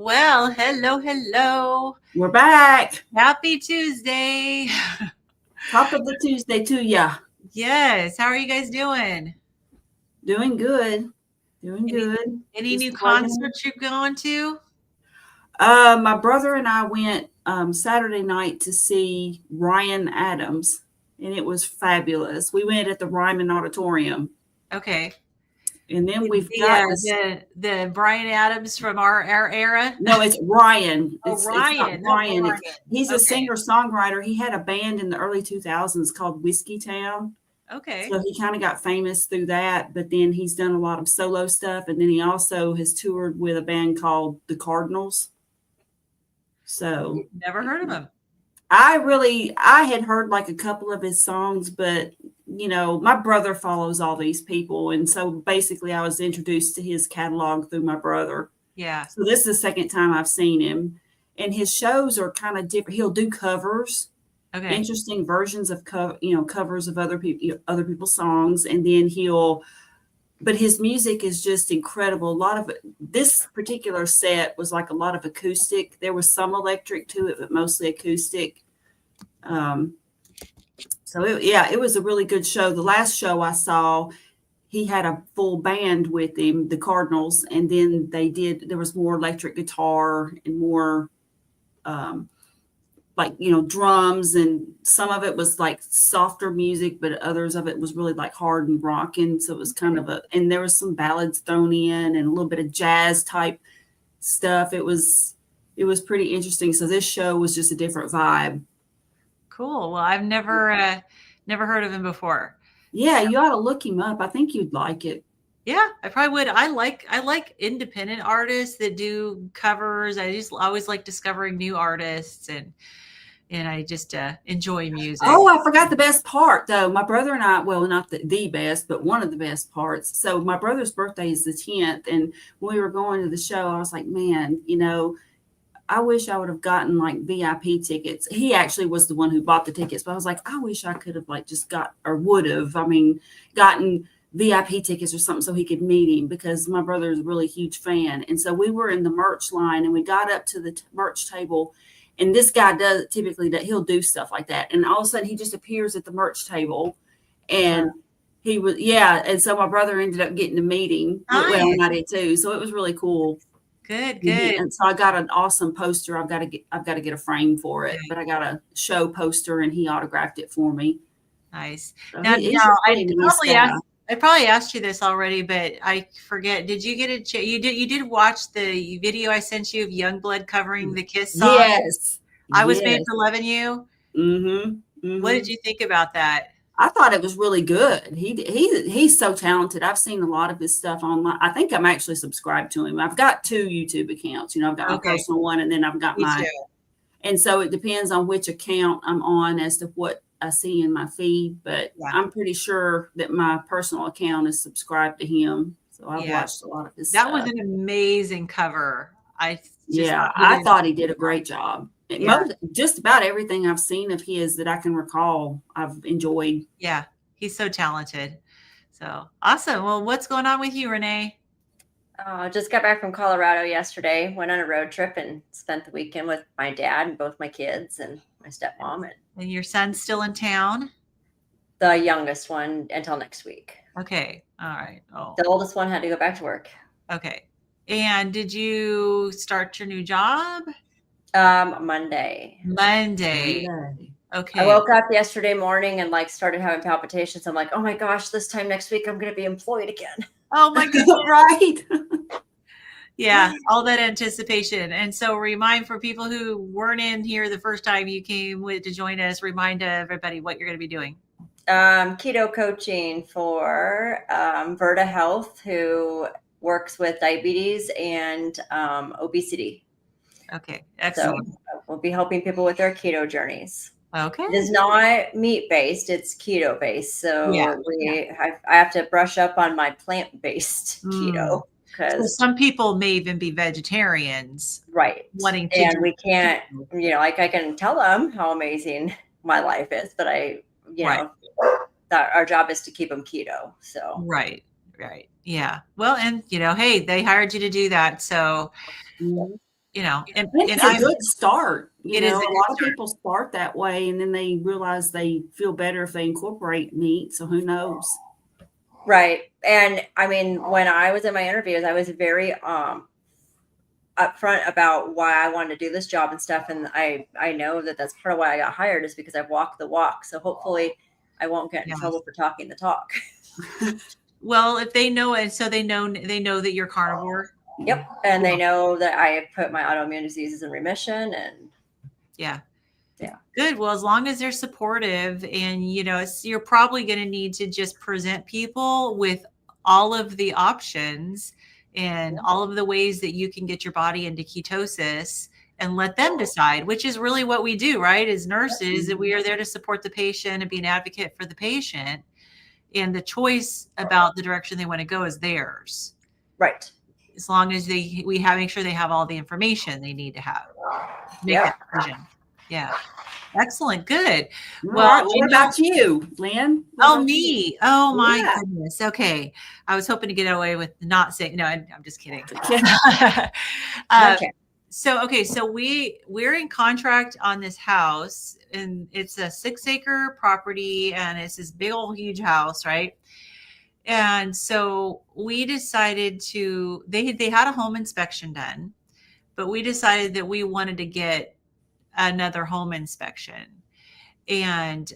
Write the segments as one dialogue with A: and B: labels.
A: Well, hello.
B: We're back.
A: Happy Tuesday.
B: Top of the Tuesday to ya.
A: Yes. How are you guys doing?
B: Doing good. Doing
A: Any
B: good.
A: any
B: Just
A: new
B: plugging.
A: concerts you've gone to?
B: My brother and I went Saturday night to see Ryan Adams, and it was fabulous. We went at the Ryman Auditorium,
A: Okay.
B: and then we've
A: The
B: got this.
A: the Brian Adams from our era.
B: No, it's Ryan.
A: Oh,
B: It's not
A: Ryan. No,
B: Brian.
A: Brian.
B: He's a
A: Okay.
B: singer songwriter. He had a band in the early 2000s called Whiskey Town.
A: Okay.
B: So he kind of got famous through that, but then he's done a lot of solo stuff, and then he also has toured with a band called the Cardinals. So
A: Never heard of him.
B: I had heard like a couple of his songs, but my brother follows all these people, and so basically I was introduced to his catalog through my brother.
A: Yeah.
B: So this is the second time I've seen him, and his shows are kind of different. He'll do covers,
A: Okay.
B: interesting versions of covers of other people's songs, and then but his music is just incredible. A lot of this particular set was like a lot of acoustic. There was some electric to it, but mostly acoustic. It was a really good show. The last show I saw, he had a full band with him, the Cardinals, and then there was more electric guitar and more drums, and some of it was like softer music, but others of it was really like hard and rocking. So it was kind of and there was some ballads thrown in and a little bit of jazz type stuff. It was pretty interesting. So this show was just a different vibe.
A: Cool. Well, I've never heard of him before.
B: Yeah, you ought to look him up. I think you'd like it.
A: Yeah, I probably would. I like independent artists that do covers. I just always like discovering new artists, and I just enjoy music.
B: Oh, I forgot the best part though. My brother and I, well, not the best, but one of the best parts. So my brother's birthday is the 10th, and when we were going to the show, I was like, man, I wish I would have gotten like VIP tickets. He actually was the one who bought the tickets, but I was like, I wish I could have like just gotten VIP tickets or something so he could meet him, because my brother is a really huge fan. And so we were in the merch line, and we got up to the merch table, and this guy does typically that he'll do stuff like that. And all of a sudden he just appears at the merch table, and and so my brother ended up getting to meet him. Well, and I did too. So it was really cool.
A: Good.
B: And so I got an awesome poster. I've got to get a frame for it, but I got a show poster, and he autographed it for me.
A: Nice.
B: So
A: Now,
B: he's a really nice guy.
A: I probably asked you this already, but I forget. Did you get you did watch the video I sent you of Youngblood covering the Kiss song?
B: Yes.
A: I Was Made for Loving You.
B: Mm-hmm.
A: What did you think about that?
B: I thought it was really good. He's so talented. I've seen a lot of his stuff online. I think I'm actually subscribed to him. I've got 2 YouTube accounts. I've got my personal one, and then I've got
A: Me too.
B: And so it depends on which account I'm on as to what I see in my feed. But I'm pretty sure that my personal account is subscribed to him. So I've watched a lot of his stuff.
A: That was an amazing cover. I
B: thought he did a great job. Just about everything I've seen of his that I can recall, I've enjoyed.
A: Yeah, he's so talented. So awesome. Well, what's going on with you, Renee?
C: Just got back from Colorado yesterday. Went on a road trip and spent the weekend with my dad and both my kids and my stepmom.
A: And your son's still in town?
C: The youngest one until next week.
A: Okay. All right. Oh.
C: The oldest one had to go back to work.
A: Okay. And did you start your new job?
C: Monday.
A: Okay.
C: I woke up yesterday morning and started having palpitations. I'm like, oh my gosh, this time next week I'm going to be employed again.
A: Oh my goodness.
B: Right.
A: Yeah, all that anticipation. And so for people who weren't in here the first time you came to join us, remind everybody what you're going to be doing.
C: Keto coaching for Verta Health, who works with diabetes and obesity.
A: Okay, excellent.
C: So we'll be helping people with their keto journeys.
A: Okay.
C: It is not meat-based, it's keto-based. So I have to brush up on my plant-based keto.
A: So some people may even be vegetarians.
C: Right.
A: Wanting to.
C: And we can't, I can tell them how amazing my life is, but that our job is to keep them keto. So.
A: Right. Yeah. Well, and hey, they hired you to do that. So you know, and
B: It's a good start.
A: It is a
B: A
A: good
B: lot of
A: start.
B: people start that way and then they realize they feel better if they incorporate meat. So who knows?
C: Right. And I mean, when I was in my interviews, I was very upfront about why I wanted to do this job and stuff. And I know that that's part of why I got hired, is because I've walked the walk. So hopefully I won't get in trouble for talking the talk.
A: Well, if they know it, so they know that you're carnivore.
C: Yep. And they know that I put my autoimmune diseases in remission, and
A: yeah.
C: Yeah.
A: Good. Well, as long as they're supportive, and you're probably going to need to just present people with all of the options and all of the ways that you can get your body into ketosis, and let them decide, which is really what we do, right? As nurses, that we are there to support the patient and be an advocate for the patient, and the choice about the direction they want to go is theirs.
C: Right.
A: As long as make sure they have all the information they need to have to make that decision. Yeah. Excellent. Good.
B: Well, what about you, Lynn?
A: Me. Oh my goodness. Okay. I was hoping to get away with not saying, no, I'm just kidding.
C: Okay.
A: So we're in contract on this house, and it's a 6-acre property, and it's this big old huge house, right? And so we decided they had a home inspection done, but we decided that we wanted to get another home inspection. And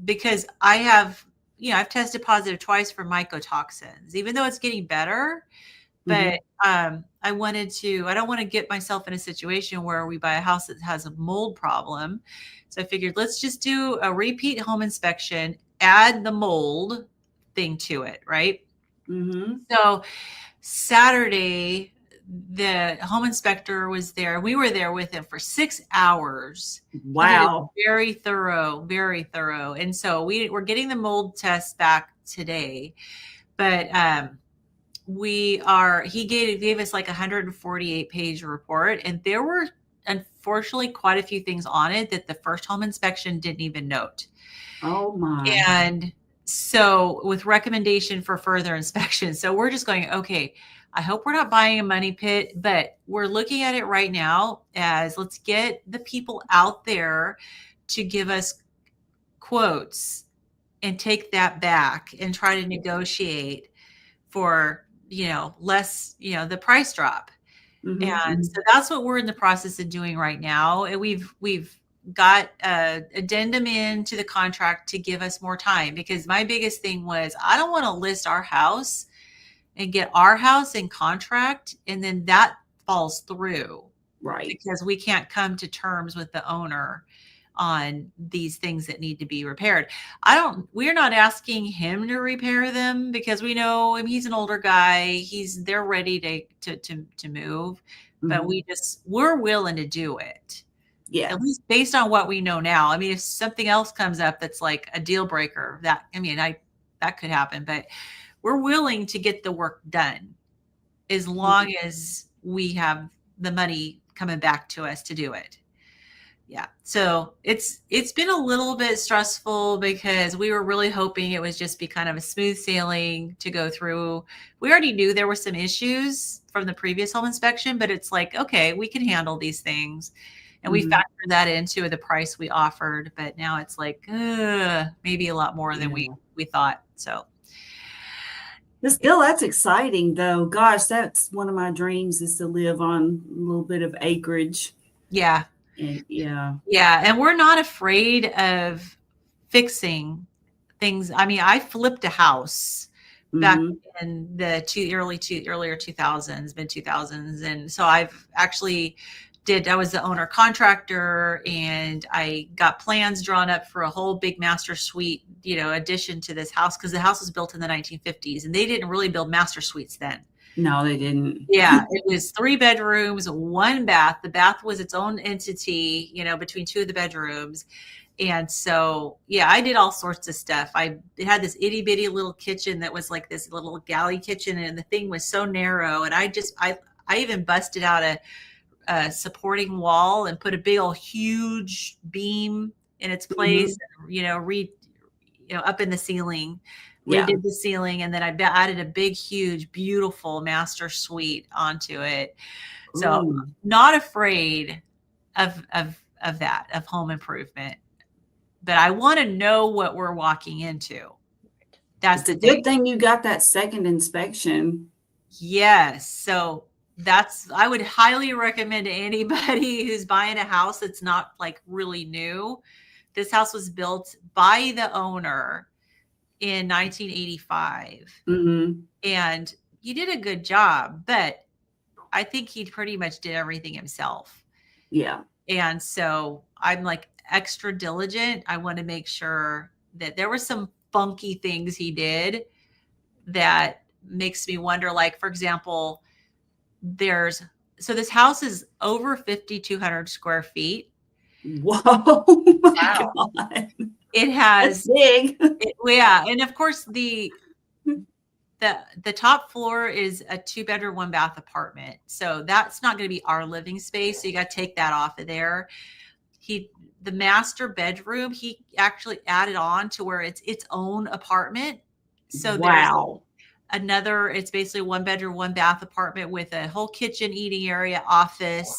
A: because I've tested positive twice for mycotoxins, even though it's getting better. But I don't want to get myself in a situation where we buy a house that has a mold problem. So I figured, let's just do a repeat home inspection, add the mold thing to it. Right. So Saturday, the home inspector was there. We were there with him for 6 hours.
B: Wow.
A: Very thorough, very thorough. And so we're getting the mold test back today, but he gave us like a 148-page report, and there were unfortunately quite a few things on it that the first home inspection didn't even note.
B: Oh my.
A: And so with recommendation for further inspection. So we're just going, okay, I hope we're not buying a money pit, but we're looking at it right now as, let's get the people out there to give us quotes and take that back and try to negotiate for, less, the price drop. And so that's what we're in the process of doing right now. And we've got a addendum into the contract to give us more time, because my biggest thing was, I don't want to list our house and get our house in contract, and then that falls through.
B: Right.
A: Because we can't come to terms with the owner on these things that need to be repaired. We're not asking him to repair them, because we know him. He's an older guy. They're ready to move, but we're willing to do it.
B: Yeah.
A: At least based on what we know now. I mean, if something else comes up that's like a deal breaker, that could happen, but we're willing to get the work done as long as we have the money coming back to us to do it. Yeah. So it's been a little bit stressful, because we were really hoping it was just be kind of a smooth sailing to go through. We already knew there were some issues from the previous home inspection, but it's like, okay, we can handle these things. And we factored that into the price we offered, but now it's like, maybe a lot more than we thought. So.
B: Still, that's exciting though. Gosh, that's one of my dreams, is to live on a little bit of acreage.
A: Yeah.
B: Yeah.
A: And we're not afraid of fixing things. I mean, I flipped a house back in the earlier 2000s, mid 2000s. And so I've actually I was the owner contractor, and I got plans drawn up for a whole big master suite, addition to this house, because the house was built in the 1950s, and they didn't really build master suites then.
B: No, they didn't.
A: Yeah, it was 3 bedrooms, 1 bath. The bath was its own entity, between 2 of the bedrooms. And so, I did all sorts of stuff. It had this itty bitty little kitchen that was like this little galley kitchen, and the thing was so narrow. And I even busted out a supporting wall and put a big old huge beam in its place, up in the ceiling. Redid the ceiling, and then I added a big, huge, beautiful master suite onto it. So
B: Ooh.
A: not afraid of that, of home improvement. But I want to know what we're walking into. That's
B: It's a
A: the thing.
B: good thing you got that second inspection.
A: Yes. So I would highly recommend to anybody who's buying a house that's not like really new. This house was built by the owner in 1985.
B: Mm-hmm.
A: And he did a good job, but I think he pretty much did everything himself.
B: Yeah.
A: And so I'm like extra diligent. I want to make sure that there were some funky things he did that makes me wonder, like, for example, so this house is over 5,200 square feet.
B: Whoa. Oh my
C: Wow.
B: God.
A: It
B: That's
A: has,
B: big.
A: yeah. And of course the top floor is a 2-bedroom, 1-bath apartment. So that's not going to be our living space. So you got to take that off of there. The master bedroom, he actually added on to where it's its own apartment. So there's
B: Wow.
A: it's basically 1-bedroom, 1-bath apartment with a whole kitchen, eating area, office,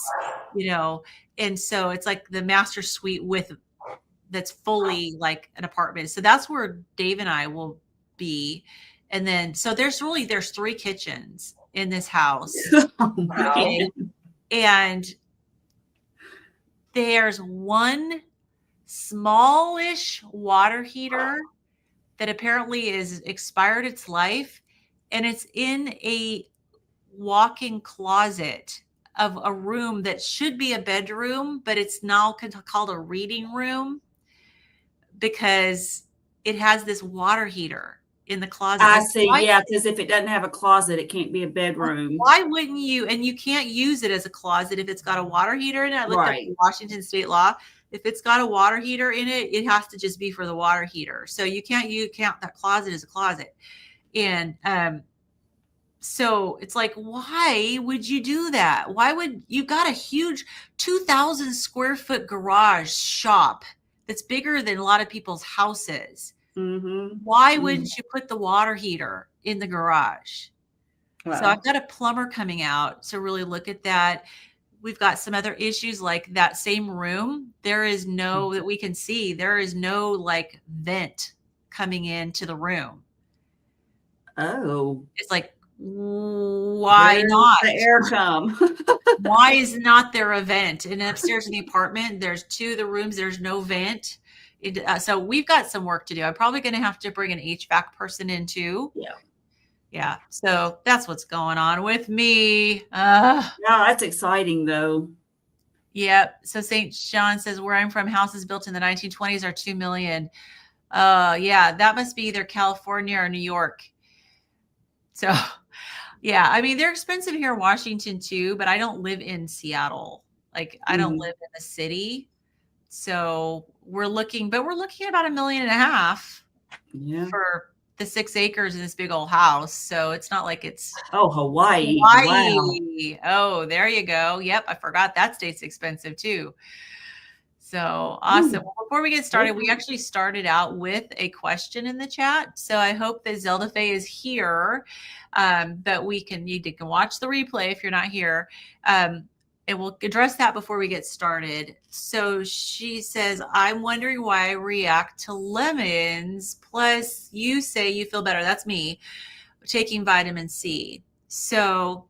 A: and so it's like the master suite that's fully like an apartment. So that's where Dave and I will be. And then, so there's 3 kitchens in this house.
B: Oh,
A: Okay. And there's one smallish water heater that apparently is expired its life, and it's in a walk-in closet of a room that should be a bedroom, but it's now called a reading room because it has this water heater in the closet.
B: I
A: Like,
B: see. Yeah, because if it doesn't have a closet, it can't be a bedroom.
A: why wouldn't you? And you can't use it as a closet if it's got a water heater in it. I looked up Washington state law. If it's got a water heater in it, it has to just be for the water heater. So you can't count that closet as a closet. And so it's like, why would you do that? Why would you got a huge 2,000 square foot garage shop that's bigger than a lot of people's houses?
B: Mm-hmm.
A: Why wouldn't you put the water heater in the garage?
C: Wow.
A: So I've got a plumber coming out to really look at that. We've got some other issues like that same room. That we can see, there is no like vent coming into the room.
B: Oh.
A: It's like, why not?
B: The air come.
A: Why is not there a vent? And upstairs in the apartment, there's 2 of the rooms, there's no vent. So we've got some work to do. I'm probably going to have to bring an HVAC person in too. Yeah. So that's what's going on with me.
B: No, that's exciting though.
A: Yep. So St. John says, where I'm from, houses built in the 1920s are $2 million. Yeah, that must be either California or New York. So yeah, I mean, they're expensive here in Washington too, but I don't live in Seattle. Like I don't live in the city. So we're looking at about $1.5 million for the 6 acres in this big old house. So it's not like it's
B: Hawaii.
A: Wow. Oh, there you go. Yep. I forgot that state's expensive too. So awesome. Well, before we get started, we actually started out with a question in the chat. So I hope that Zelda Faye is here. But you can watch the replay if you're not here. And we'll address that before we get started. So she says, I'm wondering why I react to lemons. Plus, you say you feel better. That's me taking vitamin C. So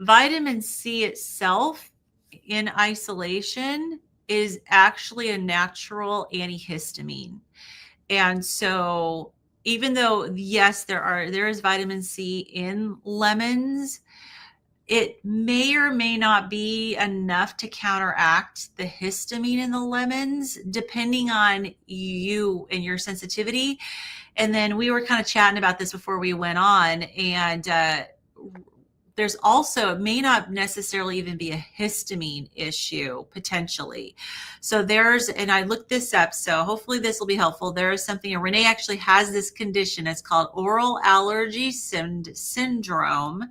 A: vitamin C itself in isolation is actually a natural antihistamine. And so even though, yes, there is vitamin C in lemons, it may or may not be enough to counteract the histamine in the lemons, depending on you and your sensitivity. And then we were kind of chatting about this before we went on, and there's also, it may not necessarily even be a histamine issue potentially. So and I looked this up, so hopefully this will be helpful. There is something, and Renee actually has this condition. It's called oral allergy syndrome.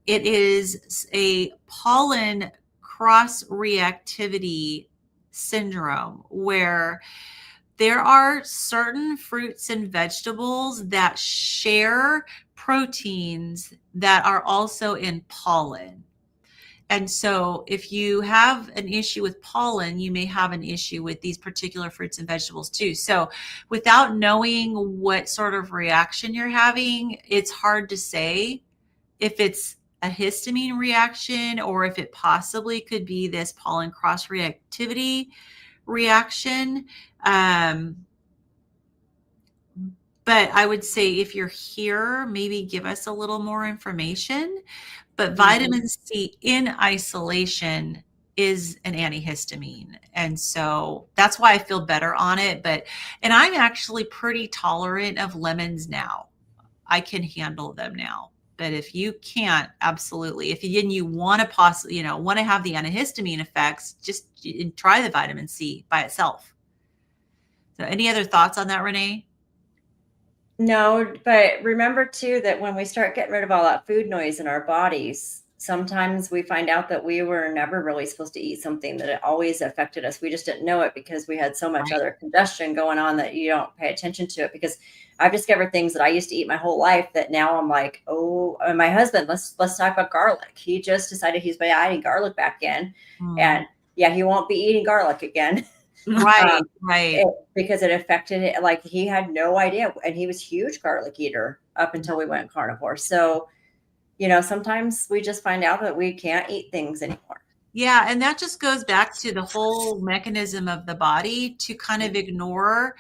A: It is a pollen cross-reactivity syndrome where there are certain fruits and vegetables that share proteins that are also in pollen. And so if you have an issue with pollen, you may have an issue with these particular fruits and vegetables too. So without knowing what sort of reaction you're having, it's hard to say if it's a histamine reaction or if it possibly could be this pollen cross reactivity reaction. But I would say if you're here, maybe give us a little more information. But vitamin C in isolation is an antihistamine. And so that's why I feel better on it. And I'm actually pretty tolerant of lemons now. I can handle them now. But if you can't, absolutely. If you want to possibly, want to have the antihistamine effects, just try the vitamin C by itself. So any other thoughts on that, Renee?
C: No, but remember too that when we start getting rid of all that food noise in our bodies, sometimes we find out that we were never really supposed to eat something, that it always affected us. We just didn't know it because we had so much other congestion going on that you don't pay attention to it. Because I've discovered things that I used to eat my whole life that now I'm like, oh, and my husband, let's talk about garlic. He just decided he's been adding garlic back in. And yeah, he won't be eating garlic again.
A: Right, right.
C: Because it affected it. Like he had no idea. And he was a huge garlic eater up until we went carnivore. So, sometimes we just find out that we can't eat things anymore.
A: Yeah. And that just goes back to the whole mechanism of the body to kind of ignore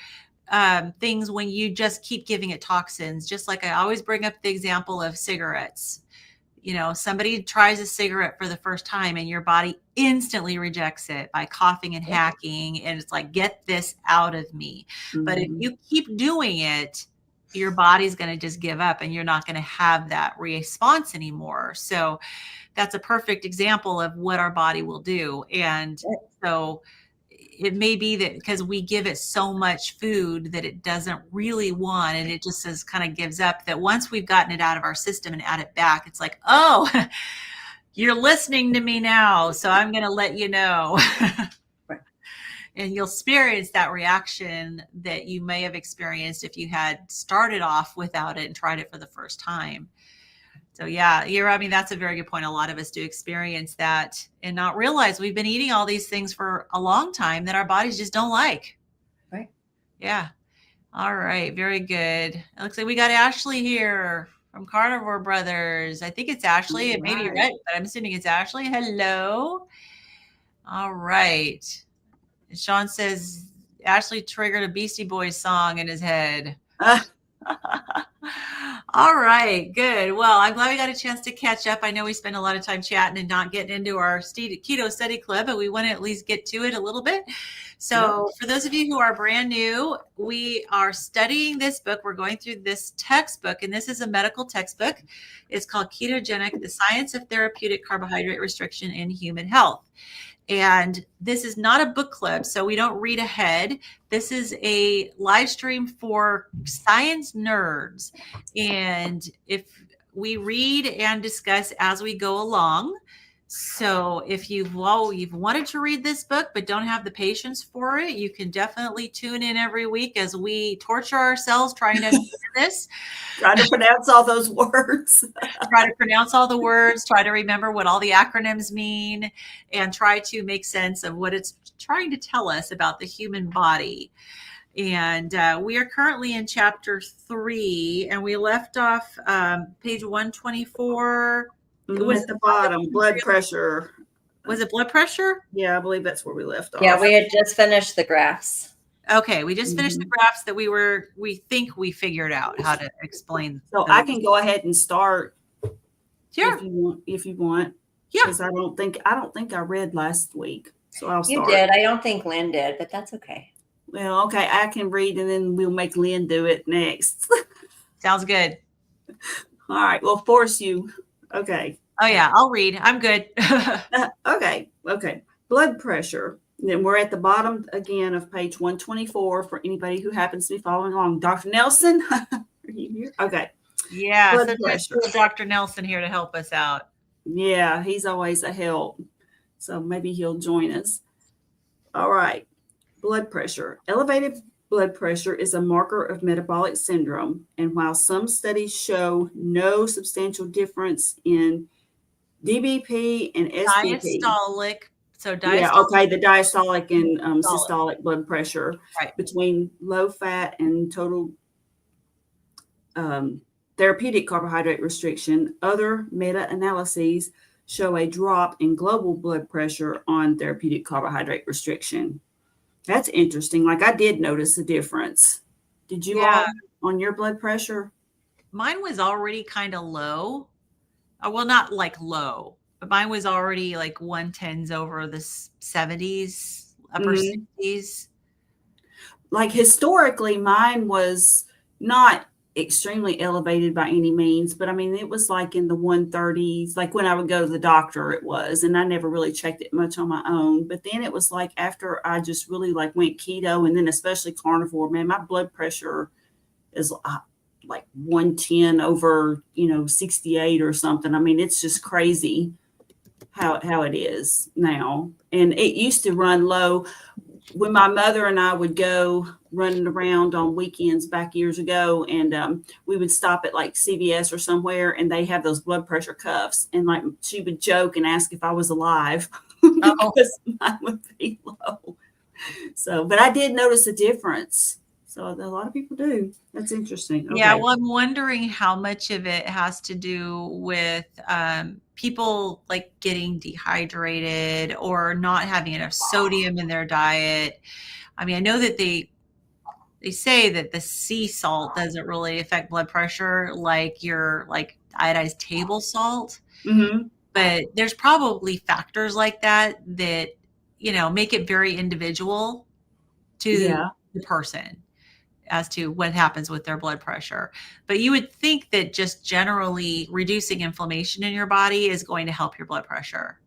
A: things when you just keep giving it toxins. Just like I always bring up the example of cigarettes. Somebody tries a cigarette for the first time and your body instantly rejects it by coughing and hacking. And it's like, get this out of me. But if you keep doing it, your body's going to just give up and you're not going to have that response anymore. So that's a perfect example of what our body will do. And so it may be that because we give it so much food that it doesn't really want, and it just kind of gives up, that once we've gotten it out of our system and add it back, it's like, oh, you're listening to me now. So I'm going to let you know. And you'll experience that reaction that you may have experienced if you had started off without it and tried it for the first time. So yeah, that's a very good point. A lot of us do experience that and not realize we've been eating all these things for a long time that our bodies just don't like.
C: Right.
A: Yeah. All right. Very good. It looks like we got Ashley here from Carnivore Brothers. I think it's Ashley. It may be right, but I'm assuming it's Ashley. Hello. All right. And Sean says Ashley triggered a Beastie Boys song in his head. All right, good. Well, I'm glad we got a chance to catch up. I know we spend a lot of time chatting and not getting into our keto study club, but we want to at least get to it a little bit. So for those of you who are brand new, we are studying this book. We're going through this textbook, and this is a medical textbook. It's called Ketogenic, The Science of Therapeutic Carbohydrate Restriction in Human Health. And this is not a book club, so we don't read ahead. This is a live stream for science nerds. And if we read and discuss as we go along. So if you've wanted to read this book but don't have the patience for it, you can definitely tune in every week as we torture ourselves trying to understand this.
B: Try to pronounce all those words.
A: Try to pronounce all the words, try to remember what all the acronyms mean, and try to make sense of what it's trying to tell us about the human body. And we are currently in chapter 3, and we left off page 124.
B: It was at the bottom, blood pressure.
A: Was it blood pressure?
B: Yeah, I believe that's where we left off.
C: Yeah, we had just finished the graphs.
A: Okay, we just finished the graphs that we think we figured out how to explain.
B: So I can go ahead and start.
A: Sure.
B: If you want.
A: Yeah.
B: Because I don't think I read last week. So I'll start.
C: You did. I don't think Lynn did, but that's okay.
B: Well, okay, I can read and then we'll make Lynn do it next.
A: Sounds good.
B: All right, we'll force you. Okay.
A: Oh yeah, I'll read. I'm good.
B: Okay. Blood pressure. Then we're at the bottom again of page 124 for anybody who happens to be following along. Dr. Nelson, are you here? Okay.
A: Yeah,
B: Blood
A: so
B: pressure.
A: Dr. Nelson here to help us out.
B: Yeah, he's always a help. So maybe he'll join us. All right. Blood pressure. Elevated blood pressure is a marker of metabolic syndrome. And while some studies show no substantial difference in DBP and SBP.
A: Diastolic. So
B: Yeah,
A: diastolic,
B: okay, the diastolic and
A: systolic,
B: systolic blood pressure
A: right?
B: between low fat and total therapeutic carbohydrate restriction. Other meta-analyses show a drop in global blood pressure on therapeutic carbohydrate restriction. That's interesting. Like I did notice a difference. Did you
A: Yeah,
B: all on your blood pressure?
A: mine was already kind of low. Well, not like low, but mine was already like 110s over the 70s, upper
B: Mhm.
A: 60s.
B: Like historically, mine was not extremely elevated by any means, but I mean, it was like in the 130s. Like when I would go to the doctor, it was, and I never really checked it much on my own. But then it was like after I just really like went keto and then especially carnivore, man, my blood pressure is like 110 over, 68 or something. I mean, it's just crazy how it is now. And it used to run low when my mother and I would go running around on weekends back years ago, and we would stop at like CVS or somewhere, and they have those blood pressure cuffs, and like she would joke and ask if I was alive
A: Oh,
B: because mine would be low. So, but I did notice a difference. So a lot of people do. That's interesting.
A: yeah.
B: Okay.
A: Well, I'm wondering how much of it has to do with people like getting dehydrated or not having enough sodium in their diet. I mean, I know that they say that the sea salt doesn't really affect blood pressure like your like iodized table salt,
B: Mm-hmm.
A: but there's probably factors like that that make it very individual to
B: Yeah.
A: the person as to what happens with their blood pressure. But you would think that just generally reducing inflammation in your body is going to help your blood pressure.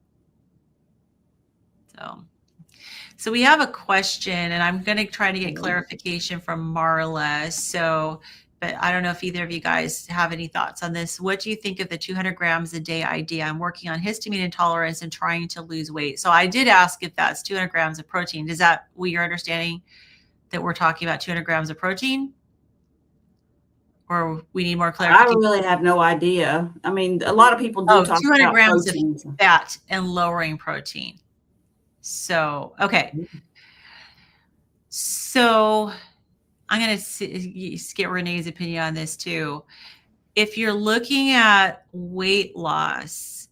A: So we have a question, and I'm going to try to get clarification from Marla. So, but I don't know if either of you guys have any thoughts on this. What do you think of the 200 grams a day idea? I'm working on histamine intolerance and trying to lose weight. So I did ask if that's 200 grams of protein. Is that what you're understanding, that we're talking about 200 grams of protein? Or we need more
B: I
A: clarification?
B: really have no idea. I mean, a lot of people do
A: Oh,
B: talk
A: 200
B: about
A: grams of
B: proteins.
A: fat and lowering protein. So, okay. So I'm going to get Renee's opinion on this too. If you're looking at weight loss,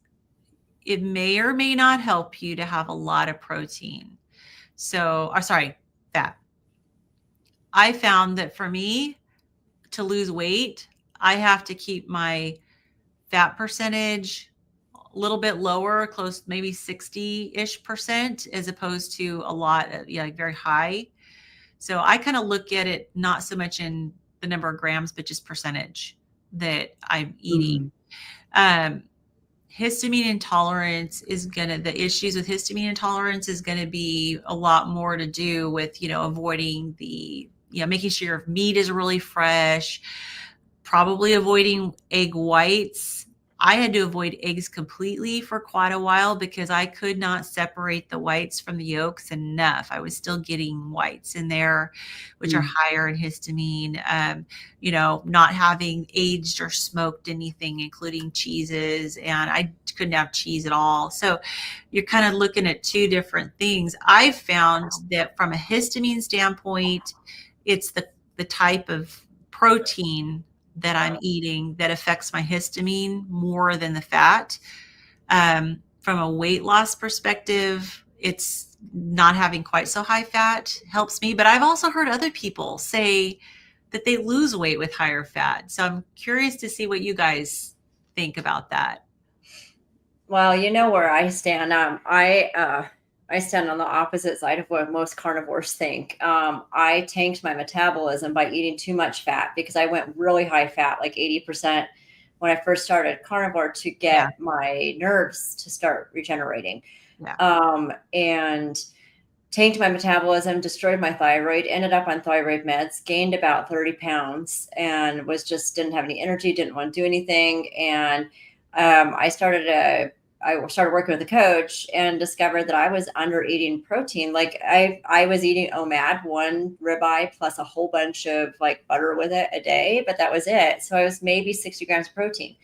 A: it may or may not help you to have a lot of protein. So, or sorry, fat. I found that for me to lose weight, I have to keep my fat percentage a little bit lower, close maybe 60-ish percent, as opposed to a lot of, like very high. So I kind of look at it not so much in the number of grams, but just percentage that I'm eating.
B: Mhm.
A: Um, Histamine intolerance the issues with histamine intolerance is going to be a lot more to do with, avoiding making sure your meat is really fresh, probably avoiding egg whites. I had to avoid eggs completely for quite a while because I could not separate the whites from the yolks enough. I was still getting whites in there, which are
B: Mm.
A: higher in histamine. Not having aged or smoked anything, including cheeses, and I couldn't have cheese at all. So you're kind of looking at two different things. I've found that from a histamine standpoint, it's the type of protein that I'm eating that affects my histamine more than the fat. From a weight loss perspective, it's not having quite so high fat helps me. But I've also heard other people say that they lose weight with higher fat. So I'm curious to see what you guys think about that.
C: Well, you know where I stand. I stand on the opposite side of what most carnivores think. I tanked my metabolism by eating too much fat because I went really high fat, like 80%, when I first started carnivore to
A: Yeah.
C: get my nerves to start regenerating.
A: Yeah.
C: And tanked my metabolism, destroyed my thyroid, ended up on thyroid meds, gained about 30 pounds, and didn't have any energy, didn't want to do anything. And I started working with a coach and discovered that I was under eating protein. Like I was eating OMAD, one ribeye plus a whole bunch of like butter with it a day, but that was it. So I was maybe 60 grams of protein.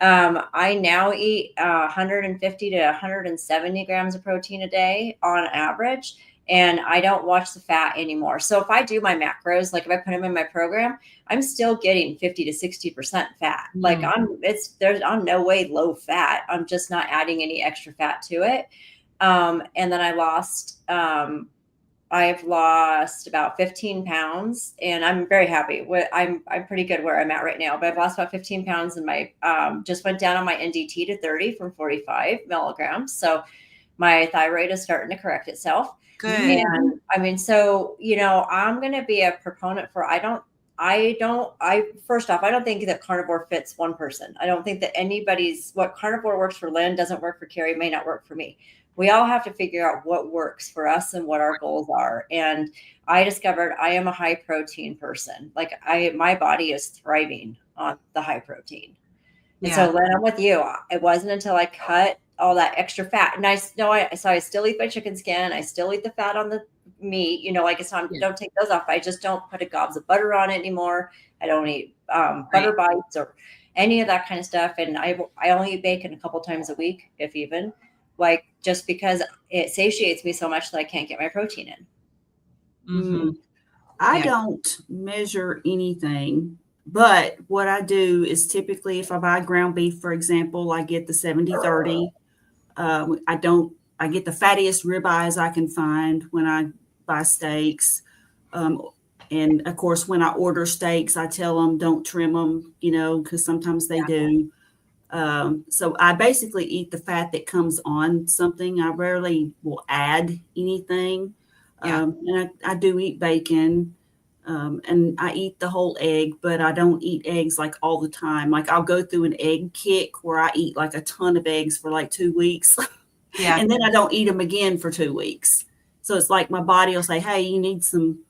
C: I now eat 150 to 170 grams of protein a day on average, and I don't watch the fat anymore. So if I do my macros, like if I put them in my program, I'm still getting 50 to 60% fat. Like I'm no way low fat. I'm just not adding any extra fat to it. And then I've lost about 15 pounds, and I'm very happy. I'm pretty good where I'm at right now, but I've lost about 15 pounds, and my just went down on my NDT to 30 from 45 milligrams. So my thyroid is starting to correct itself.
A: Good.
C: And I mean, so I'm going to be a proponent for. First off, I don't think that carnivore fits one person. I don't think that what carnivore works for Lynn doesn't work for Carrie, may not work for me. We all have to figure out what works for us and what our goals are. And I discovered I am a high protein person. Like my body is thriving on the high protein. And so Lynn, I'm with you. It wasn't until I cut all that extra fat, and I still eat my chicken skin. I still eat the fat on the meat. Like it's not. Don't take those off. I just don't put a gobs of butter on it anymore. I don't eat butter bites or any of that kind of stuff. And I only eat bacon a couple times a week, if even. Like just because it satiates me so much that I can't get my protein in.
B: I don't measure anything. But what I do is typically if I buy ground beef, for example, I get the 70-30. I get the fattiest ribeyes I can find when I buy steaks. And of course, when I order steaks, I tell them don't trim them, because sometimes they do. So I basically eat the fat that comes on something. I rarely will add anything. And I do eat bacon. And I eat the whole egg, but I don't eat eggs like all the time. Like I'll go through an egg kick where I eat like a ton of eggs for like 2 weeks. And then I don't eat them again for 2 weeks. So it's like my body will say, hey, you need some,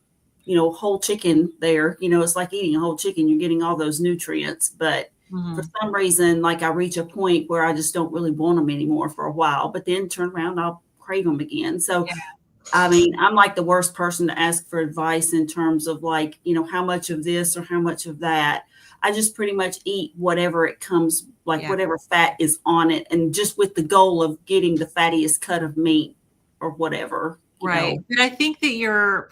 B: whole chicken there. It's like eating a whole chicken. You're getting all those nutrients. But for some reason, like I reach a point where I just don't really want them anymore for a while. But then turn around, I'll crave them again. So I mean, I'm like the worst person to ask for advice in terms of like, how much of this or how much of that. I just pretty much eat whatever it comes, like whatever fat is on it. And just with the goal of getting the fattiest cut of meat or whatever.
A: Right. But I think that you're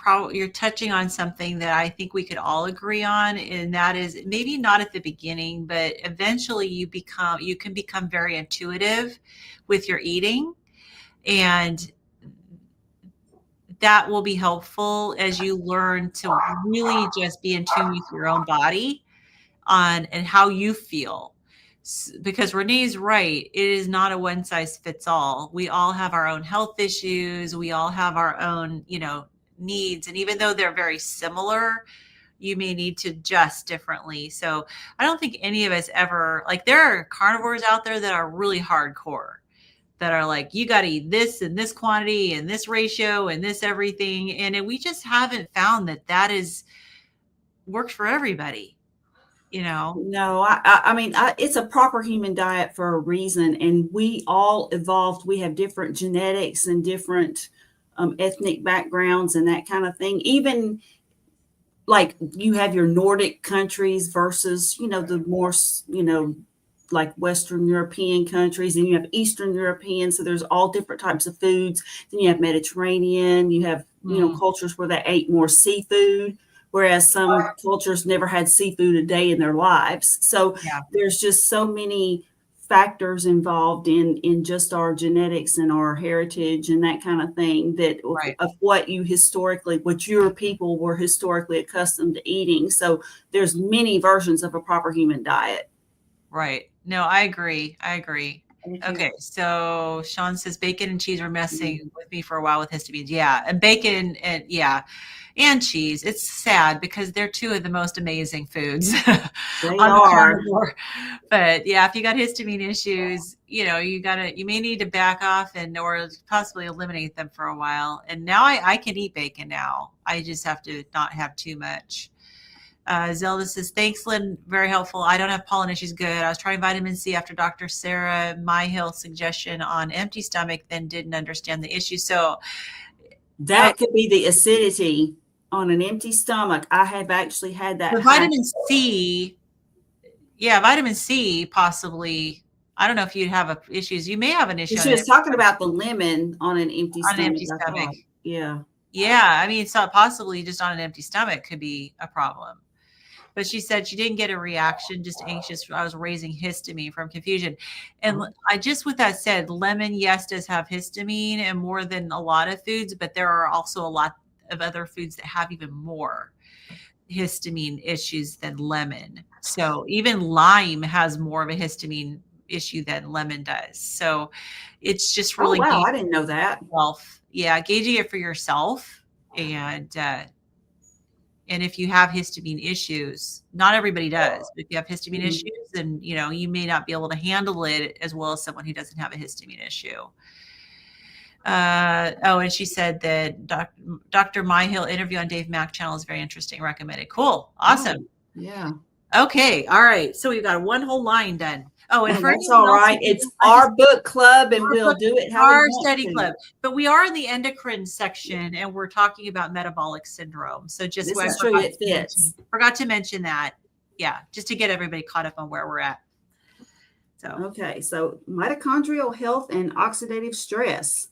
A: touching on something that I think we could all agree on. And that is maybe not at the beginning, but eventually you can become very intuitive with your eating. And that will be helpful as you learn to really just be in tune with your own body and how you feel. Because Renee's right, it is not a one size fits all. We all have our own health issues. We all have our own, needs. And even though they're very similar, you may need to adjust differently. So I don't think any of us ever, like there are carnivores out there that are really hardcore, that are like, you got to eat this and this quantity and this ratio and this everything. And we just haven't found that works for everybody,
B: No, I mean, it's a proper human diet for a reason. And we all evolved. We have different genetics and different ethnic backgrounds and that kind of thing. Even like you have your Nordic countries versus, the more, like Western European countries, and you have Eastern European. So there's all different types of foods. Then you have Mediterranean, you have, cultures where they ate more seafood, whereas some cultures never had seafood a day in their lives. So there's just so many factors involved in just our genetics and our heritage and that kind of thing of what your people were historically accustomed to eating. So there's many versions of a proper human diet.
A: Right. No, I agree. Okay. So Sean says bacon and cheese were messing with me for a while with histamines. Yeah. And bacon and cheese. It's sad because they're two of the most amazing foods.
B: They are.
A: But yeah, if you got histamine issues, you may need to back off or possibly eliminate them for a while. And now I can eat bacon now. I just have to not have too much. Zelda says, thanks, Lynn. Very helpful. I don't have pollen issues. Good. I was trying vitamin C after Dr. Sarah Myhill's suggestion on empty stomach, then didn't understand the issue. So
B: that could be the acidity on an empty stomach. I have actually had that.
A: The vitamin C Yeah, vitamin C possibly. I don't know if you'd have issues. You may have an issue
B: She was talking about the lemon on an empty
A: on an
B: stomach,
A: empty
B: I
A: stomach.
B: thought. Yeah.
A: Yeah, I mean, so possibly just on an empty stomach could be a problem. But she said she didn't get a reaction, just anxious. I was raising histamine from confusion. And I just, with that said, lemon, yes, does have histamine and more than a lot of foods, but there are also a lot of other foods that have even more histamine issues than lemon. So even lime has more of a histamine issue than lemon does. So it's just
B: Oh,
A: really
B: wow.
A: gauging
B: I didn't know that.
A: yourself. Yeah, gauging it for yourself. And if you have histamine issues, not everybody does, but if you have histamine
B: Mhm.
A: issues, then you may not be able to handle it as well as someone who doesn't have a histamine issue. And she said that Dr. Myhill interview on Dave Mack channel is very interesting. Recommended. Cool. Awesome.
B: Oh, yeah.
A: Okay. All right. So we've got one whole line done. Oh, and
B: And
A: for
B: that's
A: anyone
B: all
A: else,
B: right. It's our book club, and we'll
A: book,
B: do it how we
A: our
B: want
A: study
B: to.
A: club, but we are in the endocrine section, and we're talking about metabolic syndrome. So just
B: This
A: what
B: is
A: I
B: true. It fits.
A: forgot to mention that. Yeah, just to get everybody caught up on where we're at. So
B: Okay, so mitochondrial health and oxidative stress.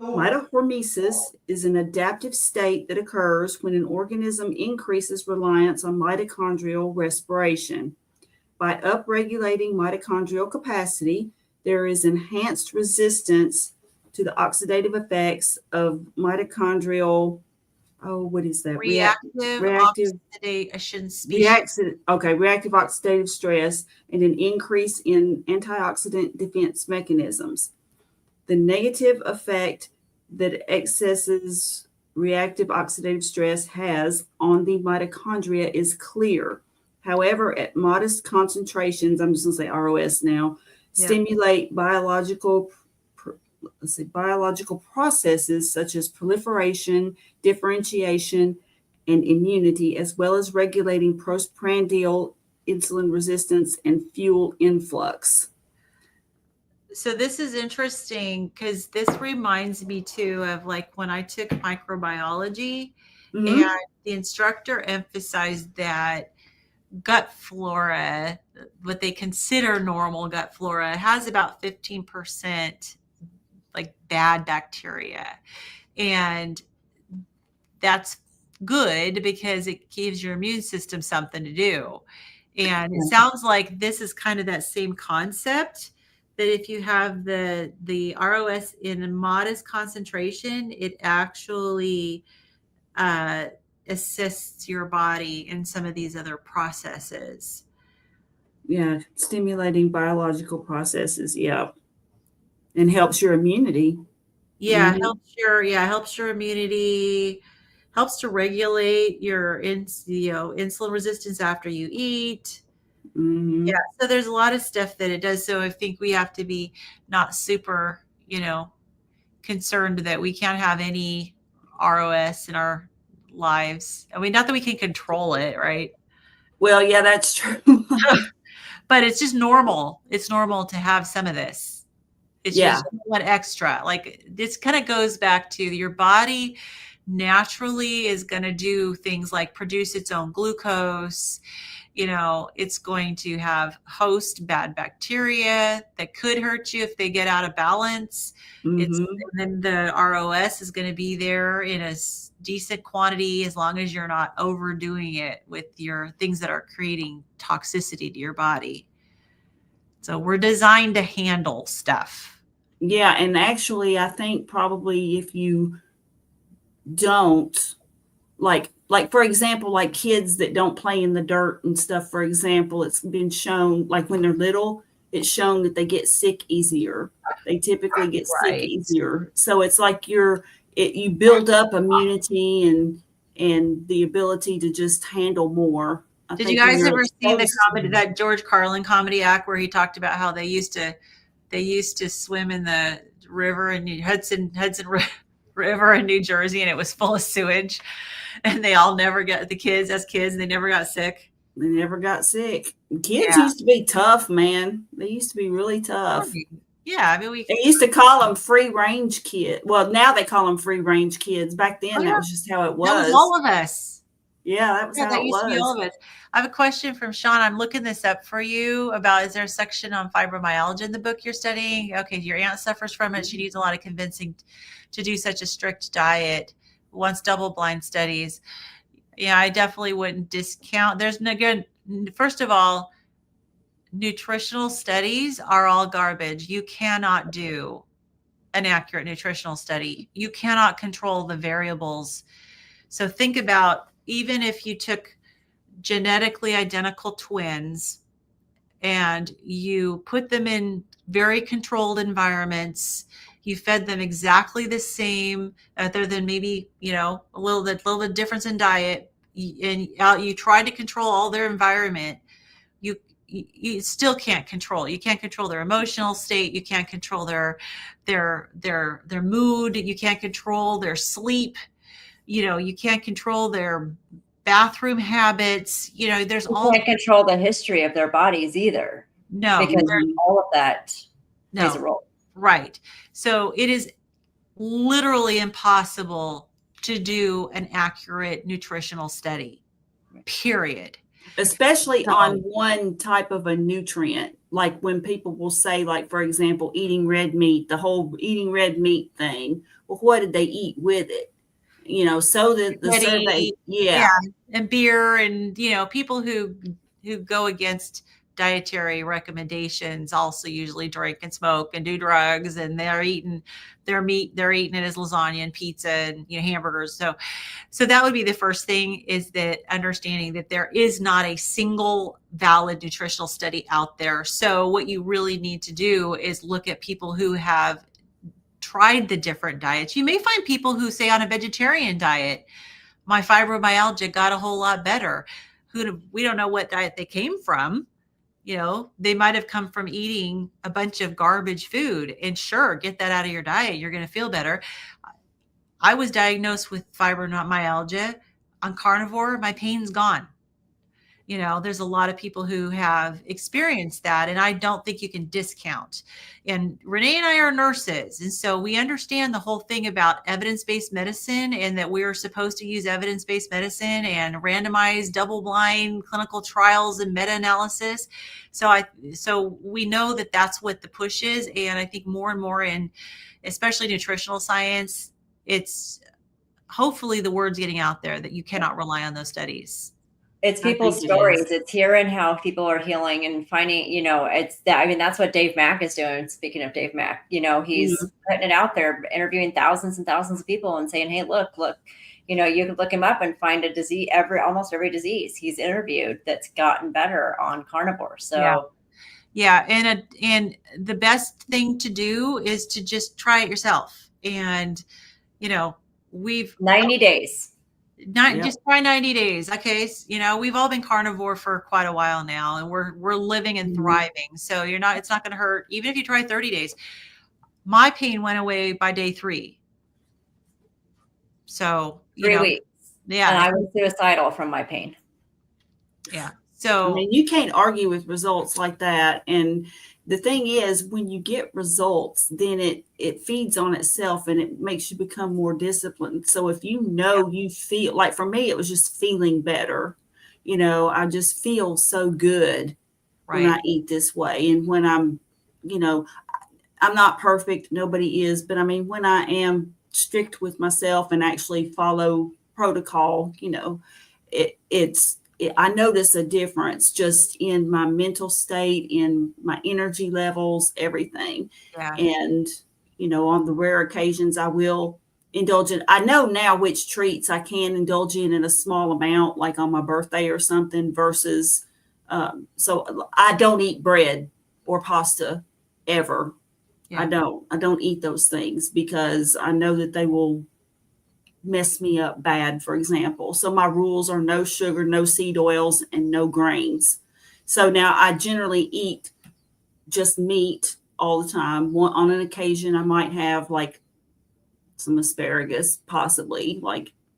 B: Mitohormesis is an adaptive state that occurs when an organism increases reliance on mitochondrial respiration. By upregulating mitochondrial capacity, there is enhanced resistance to the oxidative effects of mitochondrial, what is that?
A: reactive oxidation species.
B: Reactive oxidative stress and an increase in antioxidant defense mechanisms. The negative effect that excesses reactive oxidative stress has on the mitochondria is clear. However, at modest concentrations, I'm just going to say ROS now, stimulate biological processes such as proliferation, differentiation, and immunity, as well as regulating postprandial insulin resistance and fuel influx.
A: So this is interesting because this reminds me too of like when I took microbiology, and the instructor emphasized that gut flora, what they consider normal gut flora, has about 15% like bad bacteria. And that's good because it gives your immune system something to do. And it sounds like this is kind of that same concept, that if you have the ROS in a modest concentration, it actually assists your body in some of these other processes.
B: Yeah, stimulating biological processes. Yeah. And helps your immunity.
A: Yeah, helps your immunity, helps to regulate your insulin resistance after you eat.
B: Mm-hmm.
A: Yeah, so there's a lot of stuff that it does. So I think we have to be not super, concerned that we can't have any ROS in our lives. I mean, not that we can control it, right?
B: Well, yeah, that's true.
A: But it's just normal. It's normal to have some of this. It's just one extra. Like this kind of goes back to your body naturally is going to do things like produce its own glucose. It's going to have host bad bacteria that could hurt you if they get out of balance. And then the ROS is going to be there in a decent quantity as long as you're not overdoing it with your things that are creating toxicity to your body. So we're designed to handle stuff.
B: Yeah, and actually, I think probably if you don't, like for example, like kids that don't play in the dirt and stuff, for example, it's been shown, like when they're little, it's shown that they get sick easier. They typically get sick easier. So it's like you build up immunity and the ability to just handle more.
A: Did you guys ever see the comedy, that George Carlin comedy act where he talked about how they used to swim in the river in Hudson River in New Jersey, and it was full of sewage, and they all never got as kids, and they never got sick.
B: They never got sick. Kids used to be tough, man. They used to be really tough.
A: Yeah, I mean,
B: they used to call them free range kids. Well, now they call them free range kids. Back then, that was just how it was.
A: That was all of us.
B: Yeah, that was
A: Yeah,
B: how
A: that
B: it
A: used to be
B: was.
A: all of us. I have a question from Sean. I'm looking this up for you about, is there a section on fibromyalgia in the book you're studying? Okay, your aunt suffers from it. She needs a lot of convincing to do such a strict diet. Wants double-blind studies. Yeah, I definitely wouldn't discount. There's no good. First of all, nutritional studies are all garbage. You cannot do an accurate nutritional study. You cannot control the variables. So think about, even if you took genetically identical twins and you put them in very controlled environments, you fed them exactly the same, other than maybe, a little bit difference in diet, and you tried to control all their environment, you you still can't control. You can't control their emotional state. You can't control their mood. You can't control their sleep. You can't control their bathroom habits. There's
C: You
A: all
C: can't control the history of their bodies either,
A: no,
C: because
B: Mhm.
C: all of that plays a
A: no,
C: role.
A: right. So it is literally impossible to do an accurate nutritional study, period.
B: Especially on
A: So
B: one type of a nutrient. Like when people will say, like, for example, eating red meat, the whole eating red meat thing. Well, what did they eat with it? So the survey,
A: spaghetti, yeah,
B: yeah.
A: and beer, and people who go against dietary recommendations also usually drink and smoke and do drugs, and they're eating their meat, they're eating it as lasagna and pizza and hamburgers. So that would be the first thing, is that understanding that there is not a single valid nutritional study out there. So what you really need to do is look at people who have tried the different diets. You may find people who say, on a vegetarian diet, my fibromyalgia got a whole lot better. We don't know what diet they came from. They might have come from eating a bunch of garbage food, and sure, get that out of your diet. You're going to feel better. I was diagnosed with fibromyalgia on carnivore. My pain's gone. There's a lot of people who have experienced that, and I don't think you can discount. And Renee and I are nurses, and so we understand the whole thing about evidence-based medicine, and that we're supposed to use evidence-based medicine and randomized double-blind clinical trials and meta-analysis. So we know that that's what the push is, and I think more and more in, especially nutritional science, it's hopefully the word's getting out there that you cannot rely on those studies.
C: It's
B: I
C: people's
B: think it is.
C: stories. It's hearing how people are healing and finding, it's that. I mean, that's what Dave Mack is doing. Speaking of Dave Mack, he's
B: Mhm.
C: putting it out there, interviewing thousands and thousands of people and saying, hey, look, you can look him up and find a disease, almost every disease he's interviewed that's gotten better on carnivore.
A: Yeah.
C: So
A: Yeah, and the best thing to do is to just try it yourself. And we've
C: 90 days.
A: not
B: Yep.
A: just try 90 days. Okay, we've all been carnivore for quite a while now, and we're living and
B: Mhm.
A: thriving. So it's not going to hurt even if you try 30 days. My pain went away by day 3. So,
C: 3 weeks. And
A: yeah,
C: I was suicidal from my pain.
A: yeah.
B: I
A: So,
B: mean, you can't argue with results like that. And the thing is, when you get results, then it feeds on itself and it makes you become more disciplined. So if you feel like, for me, it was just feeling better. I just feel so good when
A: right.
B: I eat this way. And when you know, I'm not perfect, nobody is, but I mean, when I am strict with myself and actually follow protocol, I notice a difference just in my mental state, in my energy levels, everything.
A: Yeah.
B: And, on the rare occasions I will indulge in, I know now which treats I can indulge in a small amount, like on my birthday or something, versus, so I don't eat bread or pasta ever.
A: Yeah.
B: I don't eat those things because I know that they will mess me up bad, for example. So my rules are no sugar, no seed oils, and no grains. So now I generally eat just meat all the time. On an occasion, I might have like some asparagus, possibly,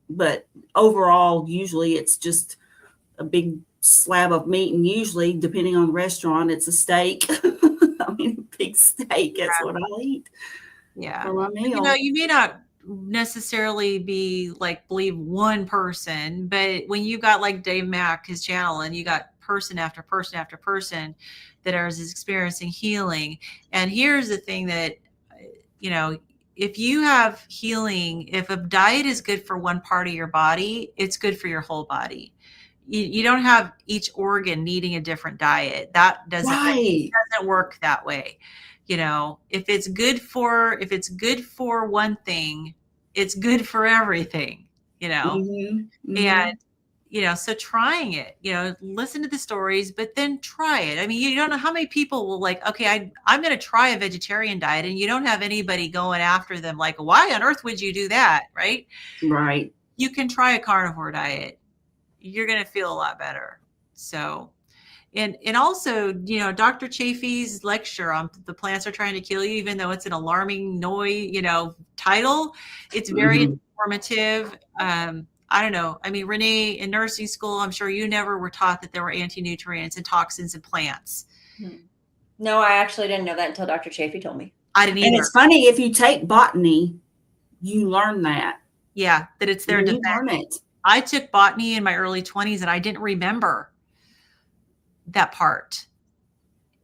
B: but overall, usually it's just a big slab of meat, and usually, depending on the restaurant, it's a steak. I mean, a big steak. That's what I'll eat
A: Yeah.
B: for my
A: But,
B: meal.
A: you may not necessarily be like believe one person, but when you got like Dave Mack, his channel, and you got person after person after person that is experiencing healing. And here's the thing that, you know, if you have healing, if a diet is good for one part of your body, it's good for your whole body. You don't have each organ needing a different diet. That
B: Right.
A: doesn't work that way. You know, if it's good for one thing, it's good for everything, you know.
B: Hmm.
A: And
B: Hmm.
A: so trying it, listen to the stories, but then try it. I mean, you don't know how many people will like, okay, I'm going to try a vegetarian diet, and you don't have anybody going after them like, why on earth would you do that? Right?
B: Right.
A: You can try a carnivore diet. You're going to feel a lot better. So, and also, Dr. Chafee's lecture on the plants are trying to kill you, even though it's an alarming title, it's very
B: Hmm.
A: informative. I don't know. I mean, Renee, in nursing school, I'm sure you never were taught that there were anti-nutrients and toxins in plants.
C: No, I actually didn't know that until Dr. Chafee told me.
A: I didn't
B: And
A: either.
B: it's funny, if you take botany, you learn that.
A: Yeah, that it's their
B: You
A: defense.
B: learn it.
A: I took botany in my early 20s, and I didn't remember that part.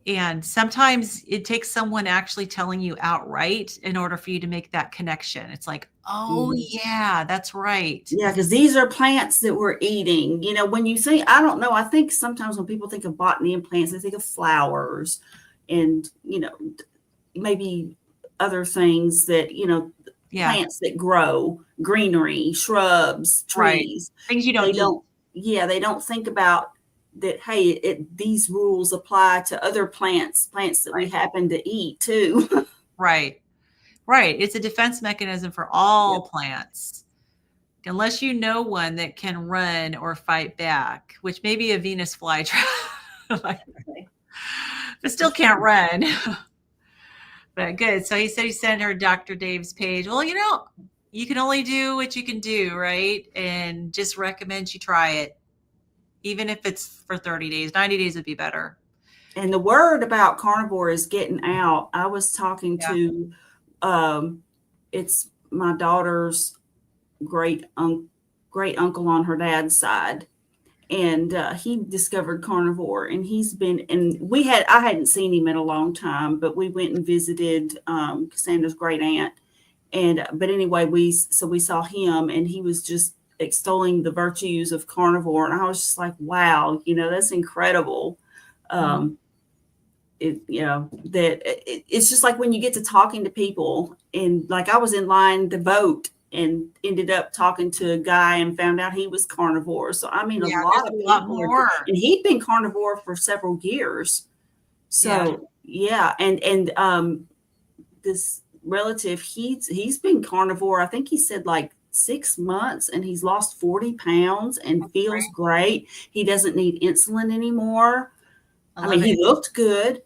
A: And sometimes it takes someone actually telling you outright in order for you to make that connection. It's like, oh,
B: Mhm.
A: yeah, that's right.
B: Yeah, because these are plants that we're eating. When you say, I don't know, I think sometimes when people think of botany and plants, they think of flowers and, maybe other things that,
A: Yeah,
B: plants that grow, greenery, shrubs,
A: right.
B: trees.
A: Things you
B: They
A: don't eat.
B: don't, yeah, they don't think about that, hey, these rules apply to other plants that we
A: Right.
B: happen to eat too.
A: Right. Right. It's a defense mechanism for
B: Yep.
A: all plants. Unless you know one that can run or fight back, which may be a Venus flytrap, but still can't run. But good. So he said he sent her Dr. Dave's page. Well, you can only do what you can do, right? And just recommend you try it, even if it's for 30 days. 90 days would be better.
B: And the word about carnivore is getting out. I was talking
A: Yeah.
B: to, it's my daughter's great uncle on her dad's side, and he discovered carnivore, and I hadn't seen him in a long time, but we went and visited Cassandra's great aunt, and but anyway, we saw him, and he was just extolling the virtues of carnivore, and I was just like, wow, that's incredible.
A: Mhm.
B: It's just like when you get to talking to people, and like I was in line to vote and ended up talking to a guy and found out he was carnivore. So I mean, a
A: Yeah,
B: lot
A: there's
B: of
A: a lot
B: people
A: more.
B: and he'd been carnivore for several years.
A: Yeah.
B: So yeah, and this relative, he's been carnivore, I think he said like 6 months, and he's lost 40 pounds and
A: That's
B: feels
A: great.
B: great. He doesn't need insulin anymore.
A: I
B: I mean,
A: love it.
B: he looked good,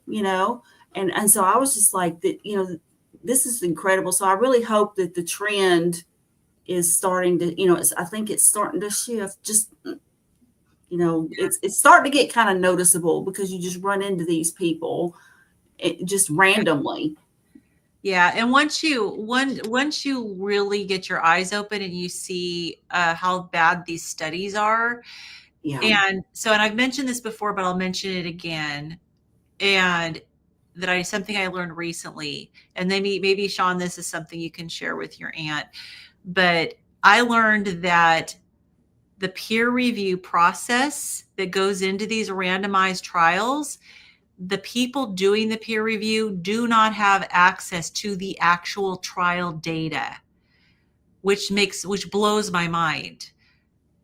B: and so I was just like that, this is incredible. So I really hope that the trend is starting to, I think it's starting to shift. Just, it's starting to get kind of noticeable, because you just run into these people just randomly.
A: Yeah, and once you really get your eyes open and you see how bad these studies are,
B: Yeah.
A: and I've mentioned this before, but I'll mention it again, and something I learned recently, and maybe Sean, this is something you can share with your aunt, but I learned that the peer review process that goes into these randomized trials, the people doing the peer review do not have access to the actual trial data, which blows my mind.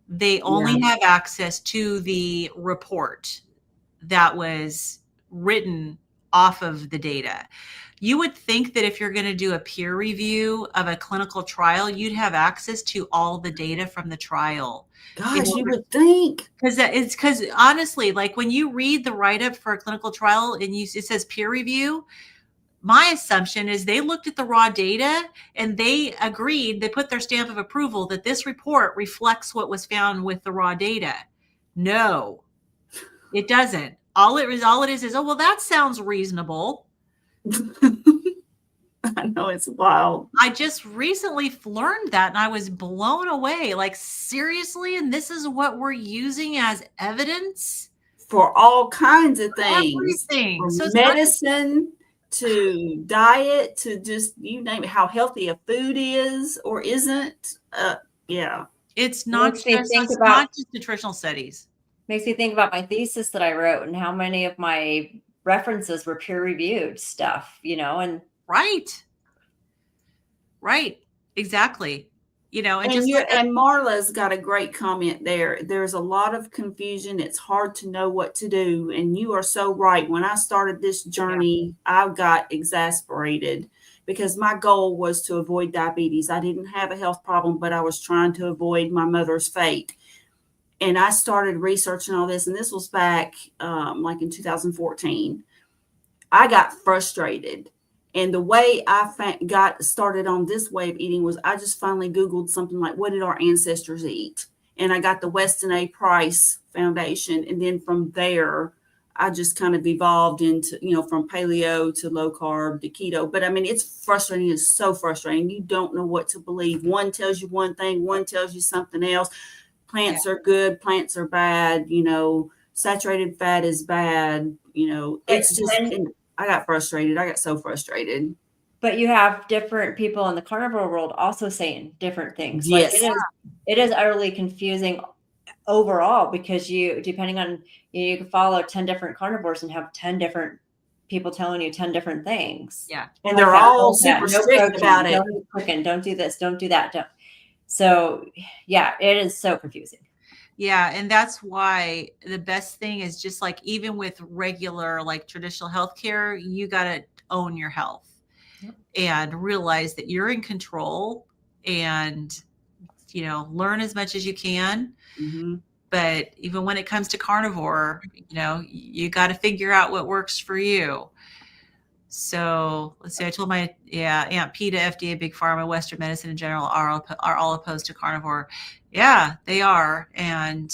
A: They
B: Yeah.
A: only have access to the report that was written off of the data. You would think that if you're going to do a peer review of a clinical trial, you'd have access to all the data from the trial.
B: Gosh, you would think.
A: Because honestly, like when you read the write-up for a clinical trial and it says peer review, my assumption is they looked at the raw data and they agreed, they put their stamp of approval that this report reflects what was found with the raw data. No, it doesn't. All it is, oh, well, that sounds reasonable.
B: I know, it's wild.
A: I just recently learned that and I was blown away. Like, seriously? And this is what we're using as evidence?
B: For all kinds of things,
A: Everything.
B: from
A: So it's not
B: medicine to diet to just you name it, how healthy a food is or isn't. Yeah.
A: it's not
C: Makes me
A: just
C: think
A: it's
C: about
A: not just nutritional studies.
C: makes me think about my thesis that I wrote and how many of my references were peer reviewed stuff, and
A: Right. Right. Exactly. And
B: And
A: just
B: you
A: like
B: and Marla's got a great comment there. There's a lot of confusion. It's hard to know what to do. And you are so right. When I started this journey, I got exasperated because my goal was to avoid diabetes. I didn't have a health problem, but I was trying to avoid my mother's fate. And I started researching all this, and this was back like in 2014. I got frustrated. And the way I got started on this way of eating was I just finally Googled something like, what did our ancestors eat? And I got the Weston A. Price Foundation. And then from there, I just kind of evolved into, from paleo to low carb to keto. But I mean, it's frustrating. It's so frustrating. You don't know what to believe. One tells you one thing, one tells you something else. Plants are good, plants are bad, saturated fat is bad, it's just, I got frustrated. I got so frustrated.
C: but you have different people in the carnivore world also saying different things. Like
B: Yes.
C: it is utterly confusing overall because depending on, you can follow 10 different carnivores and have 10 different people telling you 10 different things.
A: Yeah.
B: And they're all super strict about it.
C: Don't eat chicken, don't do this, don't do that. So yeah, it is so confusing.
A: Yeah. And that's why the best thing is just like, even with regular, like traditional healthcare, you got to own your health and realize that you're in control and, learn as much as you can.
B: Mm-hmm.
A: But even when it comes to carnivore, you got to figure out what works for you. So let's see. I told my Aunt PETA, FDA, Big Pharma, Western medicine in general are all opposed to carnivore. Yeah, they are. And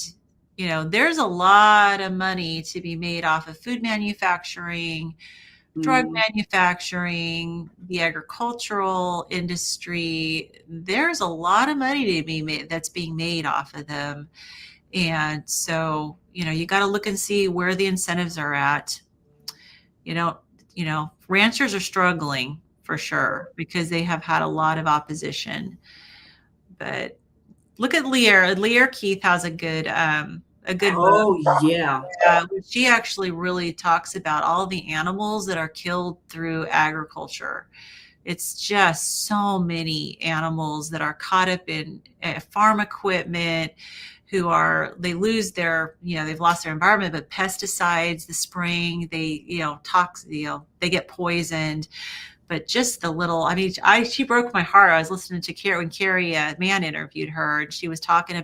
A: there's a lot of money to be made off of food manufacturing, drug manufacturing, the agricultural industry. There's a lot of money to be made that's being made off of them. And so, you got to look and see where the incentives are at. Ranchers are struggling for sure because they have had a lot of opposition. But look at Lear Keith has a good book.
B: Oh yeah.
A: She actually really talks about all the animals that are killed through agriculture. It's just so many animals that are caught up in farm equipment, they lose their, they've lost their environment, but pesticides, the spraying, they get poisoned. But just the little, I mean, she broke my heart. I was listening to Carrie when Carrie Mann interviewed her, and she was talking to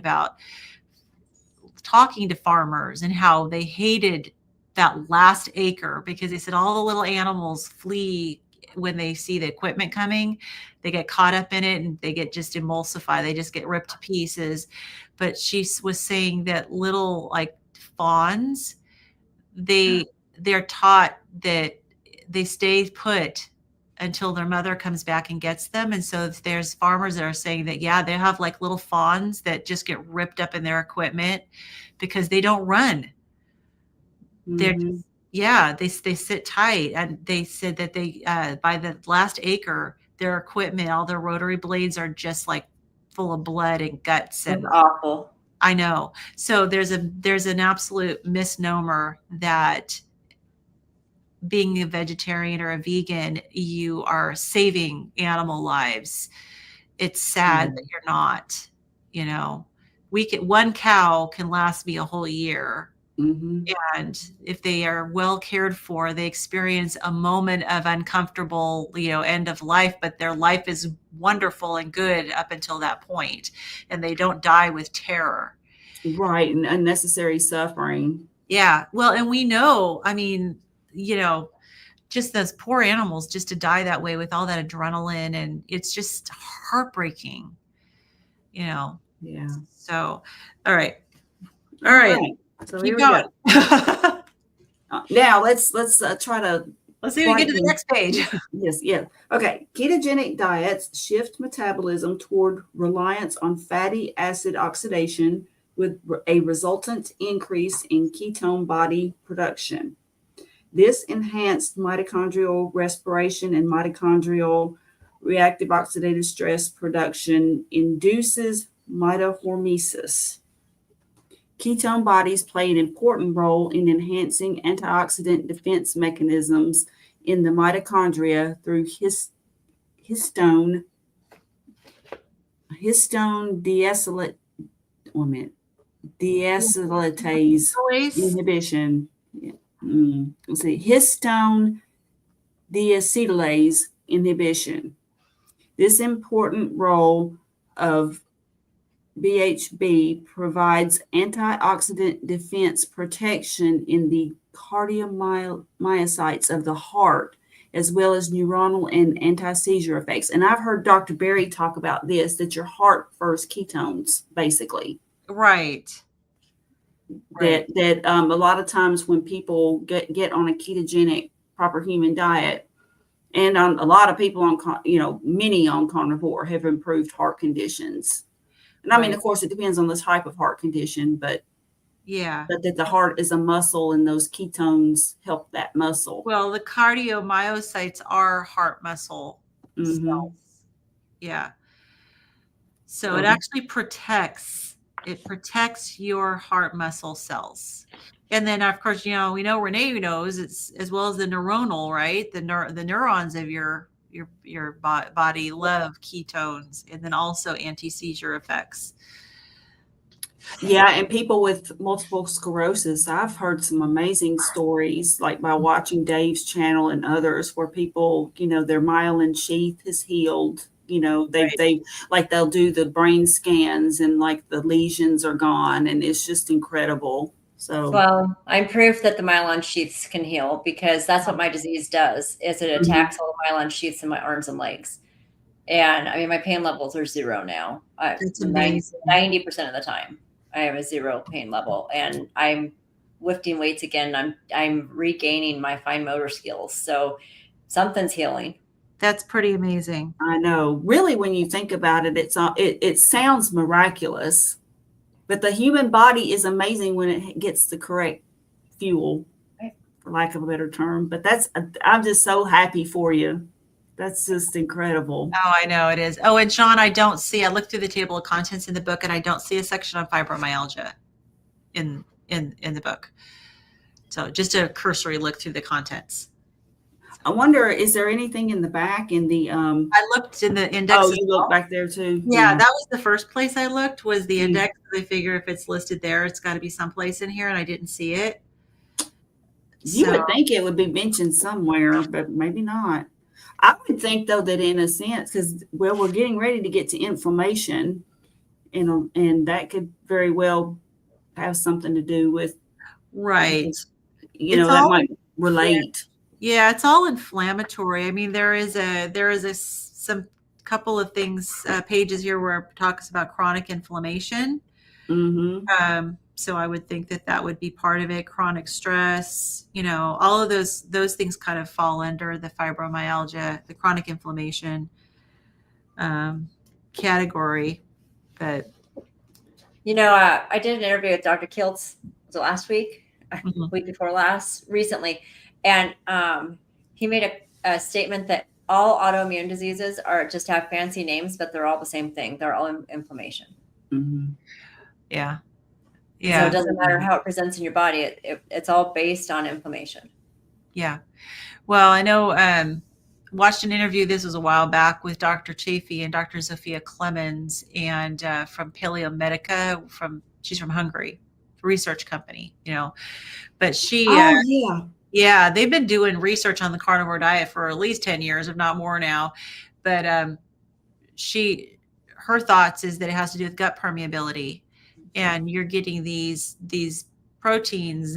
A: farmers and how they hated that last acre because they said all the little animals flee when they see the equipment coming. They get caught up in it and they get just emulsified. They just get ripped to pieces. But she was saying that little like fawns, they're taught that they stay put until their mother comes back and gets them. And so there's farmers that are saying that, yeah, they have like little fawns that just get ripped up in their equipment because they don't run. They're they sit tight. And they said that they, by the last acre, their equipment, all their rotary blades are just like full of blood and guts.
C: It's awful.
A: I know. So there's an absolute misnomer that being a vegetarian or a vegan, you are saving animal lives. It's sad that you're not. One cow can last me a whole year. Mm-hmm. And if they are well cared for, they experience a moment of uncomfortable, end of life, but their life is wonderful and good up until that point, and they don't die with terror.
B: Right, and unnecessary suffering.
A: Yeah, well, and we know, I mean, just those poor animals just to die that way with all that adrenaline, and it's just heartbreaking, Yeah. So, all right.
B: So keep going. Now let's try to
A: Let's see if we can get to the next page.
B: Yes, yeah. Okay. Ketogenic diets shift metabolism toward reliance on fatty acid oxidation with a resultant increase in ketone body production. This enhanced mitochondrial respiration and mitochondrial reactive oxidative stress production induces mitohormesis. Ketone bodies play an important role in enhancing antioxidant defense mechanisms in the mitochondria through histone deacylate, deacylase inhibition. Let's see, histone deacetylase inhibition. This important role of BHB provides antioxidant defense protection in the cardiomyocytes of the heart, as well as neuronal and anti-seizure effects. And I've heard Dr. Berry talk about this, that your heart first ketones, basically.
A: Right.
B: That a lot of times when people get on a ketogenic proper human diet, and a lot of people on, many on carnivore have improved heart conditions. And I mean, of course, it depends on the type of heart condition, but that the heart is a muscle and those ketones help that muscle.
A: Well, the cardiomyocytes are heart muscle cells. Yeah. So it actually protects your heart muscle cells. And then, of course, we know Renee knows it's as well as the neuronal, right? The neurons of your body love ketones, and then also anti-seizure effects.
B: Yeah, and people with multiple sclerosis, I've heard some amazing stories, like by watching Dave's channel and others, where people, their myelin sheath is healed. They'll do the brain scans and like the lesions are gone, and it's just incredible. So,
C: well, I'm proof that the myelin sheaths can heal, because that's what my disease does. Is it attacks all the myelin sheaths in my arms and legs. And I mean, my pain levels are zero now.
A: It's amazing.
C: 90% of the time I have a zero pain level, and I'm lifting weights again. I'm regaining my fine motor skills. So something's healing.
A: That's pretty amazing.
B: I know. Really, when you think about it, it sounds miraculous, but the human body is amazing when it gets the correct fuel, for lack of a better term. But I'm just so happy for you. That's just incredible.
A: Oh, I know it is. Oh, and Sean, I looked through the table of contents in the book, and I don't see a section on fibromyalgia in the book. So just a cursory look through the contents.
B: I wonder, is there anything in the back in the
A: I looked in the index.
B: Oh, you looked back there too?
A: Yeah, that was the first place I looked, was the index. I figure if it's listed there, it's got to be someplace in here, and I didn't see it.
B: You would think it would be mentioned somewhere, but maybe not. I would think, though, that in a sense, because, we're getting ready to get to inflammation, and that could very well have something to do with,
A: right.
B: That might relate.
A: Yeah, it's all inflammatory. I mean, there is some couple of things, pages here where it talks about chronic inflammation. So I would think that would be part of it. Chronic stress, all of those things kind of fall under the fibromyalgia, the chronic inflammation category. But
C: I did an interview with Dr. Kiltz, was it last week, week before last, recently, and he made a statement that all autoimmune diseases just have fancy names, but they're all the same thing. They're all inflammation.
A: Yeah.
C: So it doesn't matter how it presents in your body. It's all based on inflammation.
A: Yeah. Well, I know, watched an interview, this was a while back, with Dr. Chafee and Dr. Zofia Clemens, and from Paleomedica, she's from Hungary, research company, but she, yeah, they've been doing research on the carnivore diet for at least 10 years, if not more now. But her thoughts is that it has to do with gut permeability. And you're getting these proteins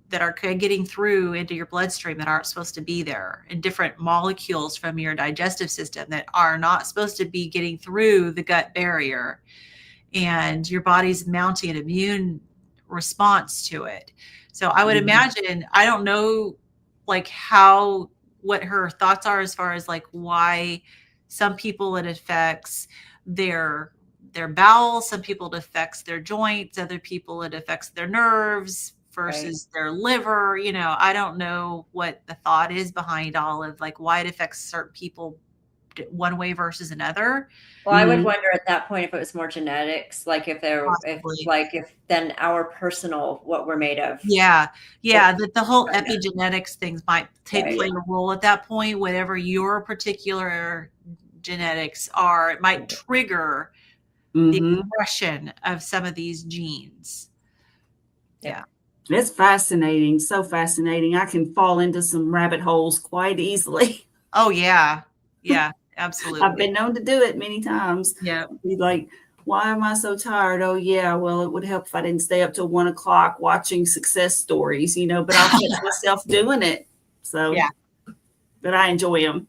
A: that are getting through into your bloodstream that aren't supposed to be there, and different molecules from your digestive system that are not supposed to be getting through the gut barrier. And your body's mounting an immune response to it. So I would imagine, I don't know, like how what her thoughts are as far as like why some people it affects their bowels, some people it affects their joints, other people it affects their nerves
C: Right.
A: versus their liver. I don't know what the thought is behind all of like why it affects certain people one way versus another.
C: Well, I would wonder at that point if it was more genetics, like
A: Possibly.
C: if then our personal what we're made of.
A: Yeah.
C: It,
A: Yeah. The whole epigenetics things might
C: right.
A: play a role at that point. Whatever your particular genetics are, it might trigger the
B: Mm-hmm.
A: expression of some of these genes. Yeah.
C: Yep.
B: It's fascinating. So fascinating. I can fall into some rabbit holes quite easily.
A: Oh, yeah. Yeah.
B: I've
A: Absolutely.
B: been known to do it many times.
A: Yeah.
B: Be like, why am I so tired? Oh, yeah. Well, it would help if I didn't stay up till 1 o'clock watching success stories, but I'll catch myself doing it. So,
A: Yeah.
B: but I enjoy them.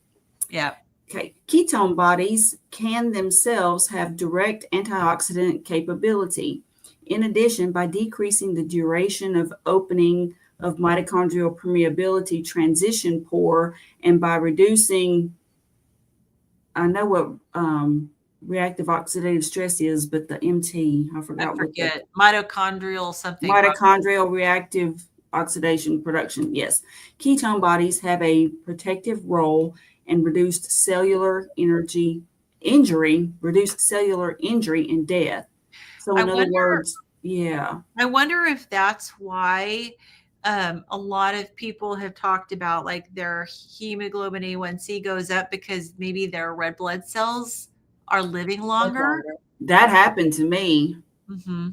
A: Yeah.
B: Okay. Ketone bodies can themselves have direct antioxidant capability. In addition, by decreasing the duration of opening of mitochondrial permeability transition pore and by reducing, I know what reactive oxidative stress is, but the MT, I
A: I
B: forgot what the
A: forget mitochondrial something.
B: mitochondrial reactive oxidation production. Yes. Ketone bodies have a protective role and reduced cellular injury and death. So
A: I
B: in other
A: wonder
B: words, yeah.
A: I wonder if that's why a lot of people have talked about like their hemoglobin A1C goes up because maybe their red blood cells are living
C: Live
A: longer.
C: longer.
B: That happened to me.
A: Mm-hmm.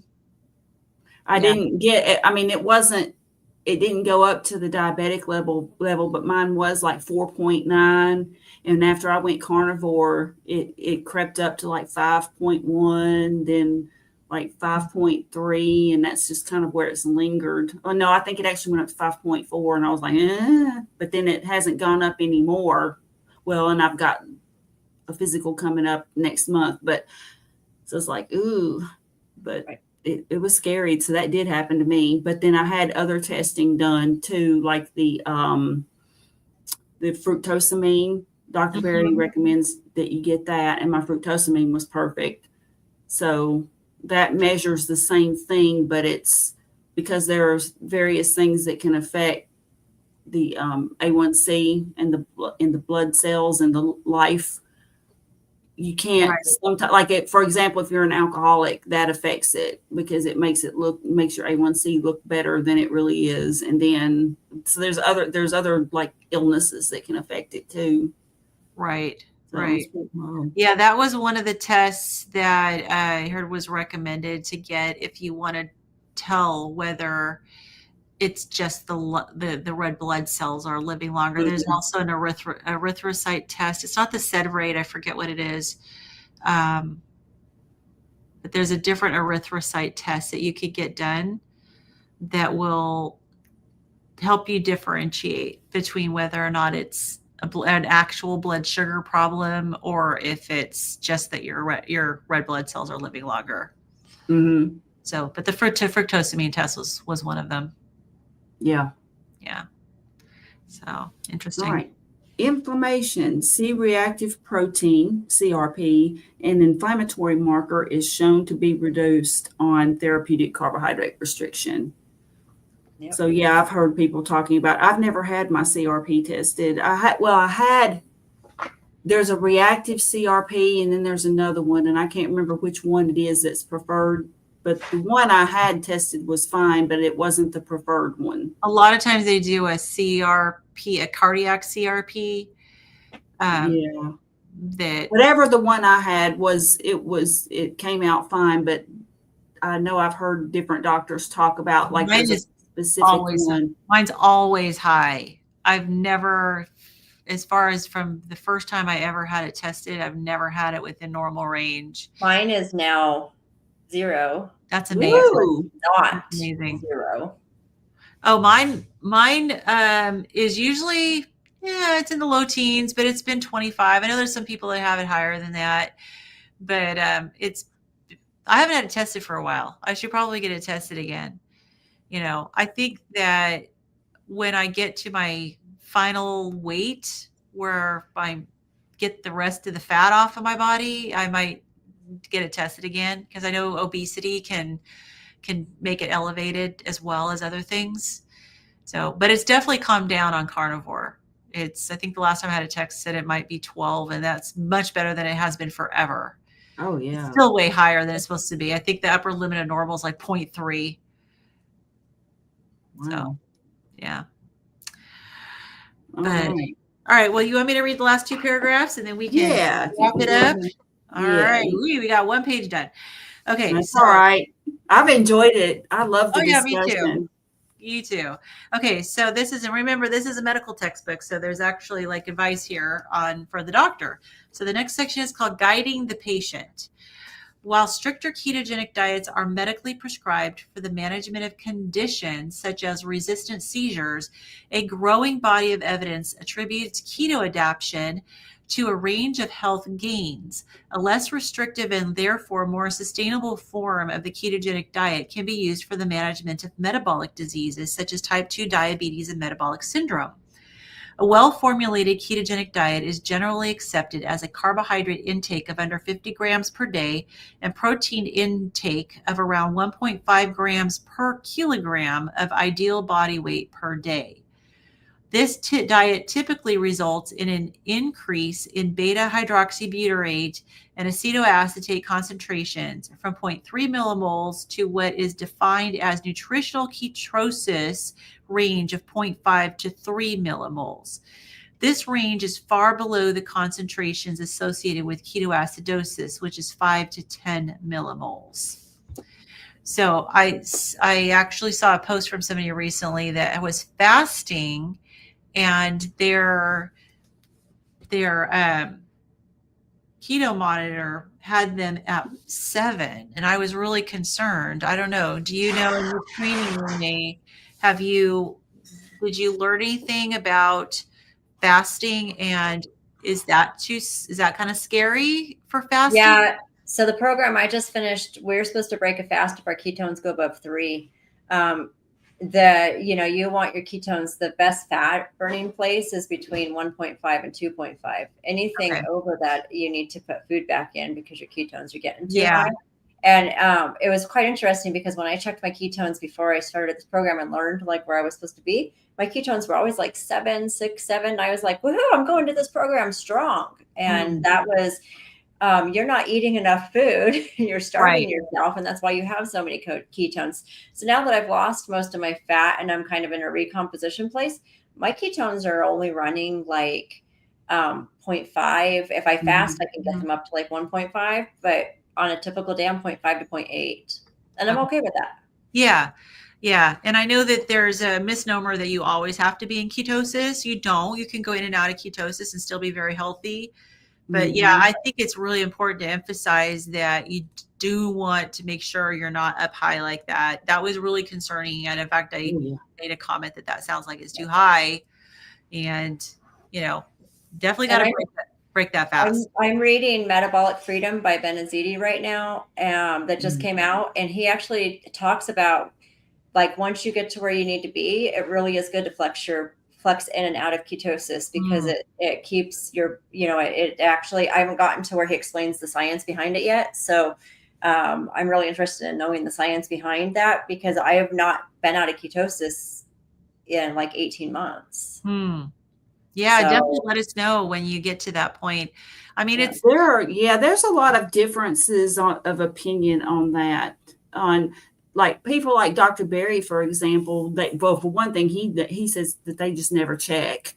B: I
A: Yeah.
B: didn't get it. I mean, it didn't go up to the diabetic level, but mine was like 4.9. And after I went carnivore, it crept up to like 5.1, then like 5.3. And that's just kind of where it's lingered. Oh no, I think it actually went up to 5.4. And I was like, but then it hasn't gone up anymore. Well, and I've got a physical coming up next month, but so it's like, ooh, but
C: Right.
B: it was scary. So that did happen to me. But then I had other testing done too, like the fructosamine. Dr. Berry
A: Mm-hmm.
B: recommends that you get that, and my fructosamine was perfect. So that measures the same thing, but it's because there are various things that can affect the A1C and the blood cells and the life. You can't
A: Right.
B: sometimes, like it, for example, if you're an alcoholic, that affects it because it makes your A1C look better than it really is. And then, so there's other like illnesses that can affect it too.
A: Right.
B: So
A: Right. Yeah, that was one of the tests that I heard was recommended to get if you want to tell whether it's just the red blood cells are living longer. There's
B: Mhm.
A: also an erythrocyte test. It's not the Sedavrate. I forget what it is. Um, but there's a different erythrocyte test that you could get done that will help you differentiate between whether or not it's an actual blood sugar problem or if it's just that your red blood cells are living longer.
B: Mhm.
A: So, but the fructosamine test was one of them.
B: Yeah.
A: Yeah. So
B: All
A: interesting.
B: right. Inflammation, C-reactive protein, CRP, an inflammatory marker is shown to be reduced on therapeutic carbohydrate restriction.
C: Yep.
B: So yeah, I've heard people talking about. I've never had my CRP tested. There's a reactive CRP, and then there's another one, and I can't remember which one it is that's preferred. But the one I had tested was fine, but it wasn't the preferred one.
A: A lot of times they do a CRP, a cardiac CRP.
B: Yeah.
A: That
B: Whatever the one I had it came out fine, but I know I've heard different doctors talk about like
A: mine
B: there's a
A: is
B: specific one.
A: mine's always high. I've never, as far as from the first time I ever had it tested, I've never had it within normal range.
C: Mine is now 0.
A: That's
C: It
A: amazing.
C: was
A: That's
C: not
A: amazing.
C: 0.
A: Oh, mine is usually, yeah, it's in the low teens, but it's been 25. I know there's some people that have it higher than that, but I haven't had it tested for a while. I should probably get it tested again. I think that when I get to my final weight where if I get the rest of the fat off of my body, I might get it tested again, because I know obesity can make it elevated as well as other things. So, but it's definitely calmed down on carnivore. I think the last time I had a text said it might be 12, and that's much better than it has been forever.
B: Oh
A: It's
B: yeah.
A: still way higher than it's supposed to be. I think the upper limit of normal is like 0.3. So,
B: Wow.
A: yeah.
B: All
A: But
B: right.
A: all right, well, you want me to read the last two paragraphs and then we can
B: Yeah. If you
A: wrap
B: can
A: it
B: go
A: up?
B: ahead.
A: All
B: Yeah.
A: right. Ooh, we got one page done. Okay,
B: That's
A: so
B: all right. I've enjoyed it. I love the
A: oh yeah, me too.
B: discussion.
A: You too. Okay, so remember, this is a medical textbook, so there's actually like advice here on for the doctor. So the next section is called Guiding the Patient. While stricter ketogenic diets are medically prescribed for the management of conditions such as resistant seizures, a growing body of evidence attributes keto adaptation to a range of health gains. A less restrictive and therefore more sustainable form of the ketogenic diet can be used for the management of metabolic diseases such as type 2 diabetes and metabolic syndrome. A well-formulated ketogenic diet is generally accepted as a carbohydrate intake of under 50 grams per day and protein intake of around 1.5 grams per kilogram of ideal body weight per day. This diet typically results in an increase in beta hydroxybutyrate and acetoacetate concentrations from 0.3 millimoles to what is defined as nutritional ketosis range of 0.5 to 3 millimoles. This range is far below the concentrations associated with ketoacidosis, which is 5 to 10 millimoles. So I actually saw a post from somebody recently that was fasting, and their keto monitor had them at 7, and I was really concerned. I don't know. Do you know, in your training, Renee, did you learn anything about fasting, and is that kind of scary for fasting?
C: Yeah. So the program I just finished, we're supposed to break a fast if our ketones go above 3. You want your ketones, the best fat burning place is between 1.5 and 2.5. Anything
A: Okay.
C: over that, you need to put food back in because your ketones are getting too
A: Yeah.
C: high. And it was quite interesting because when I checked my ketones before I started this program and learned like where I was supposed to be, my ketones were always like 7, 6, 7. I was like, woohoo, I'm going to this program strong. And that was, you're not eating enough food. You're starving
A: Right.
C: yourself. And that's why you have so many ketones. So now that I've lost most of my fat and I'm kind of in a recomposition place, my ketones are only running like 0.5. If I fast, I can get them up to like 1.5. But on a typical day, I'm 0.5 to 0.8. And I'm okay with that.
A: Yeah. Yeah. And I know that there's a misnomer that you always have to be in ketosis. You don't. You can go in and out of ketosis and still be very healthy. But yeah, I think it's really important to emphasize that you do want to make sure you're not up high like that. That was really concerning. And in fact, I made a comment that sounds like it's too high. And, definitely got to break that fast.
C: I'm reading Metabolic Freedom by Benazidi right now, that just came out. And he actually talks about like once you get to where you need to be, it really is good to flex in and out of ketosis because it keeps your, it actually, I haven't gotten to where he explains the science behind it yet. So I'm really interested in knowing the science behind that because I have not been out of ketosis in like 18 months.
A: Yeah,
C: So,
A: definitely let us know when you get to that point. I mean,
B: there's a lot of differences of opinion on that. On like people like Dr. Berry, for example, for one thing, he says that they just never check,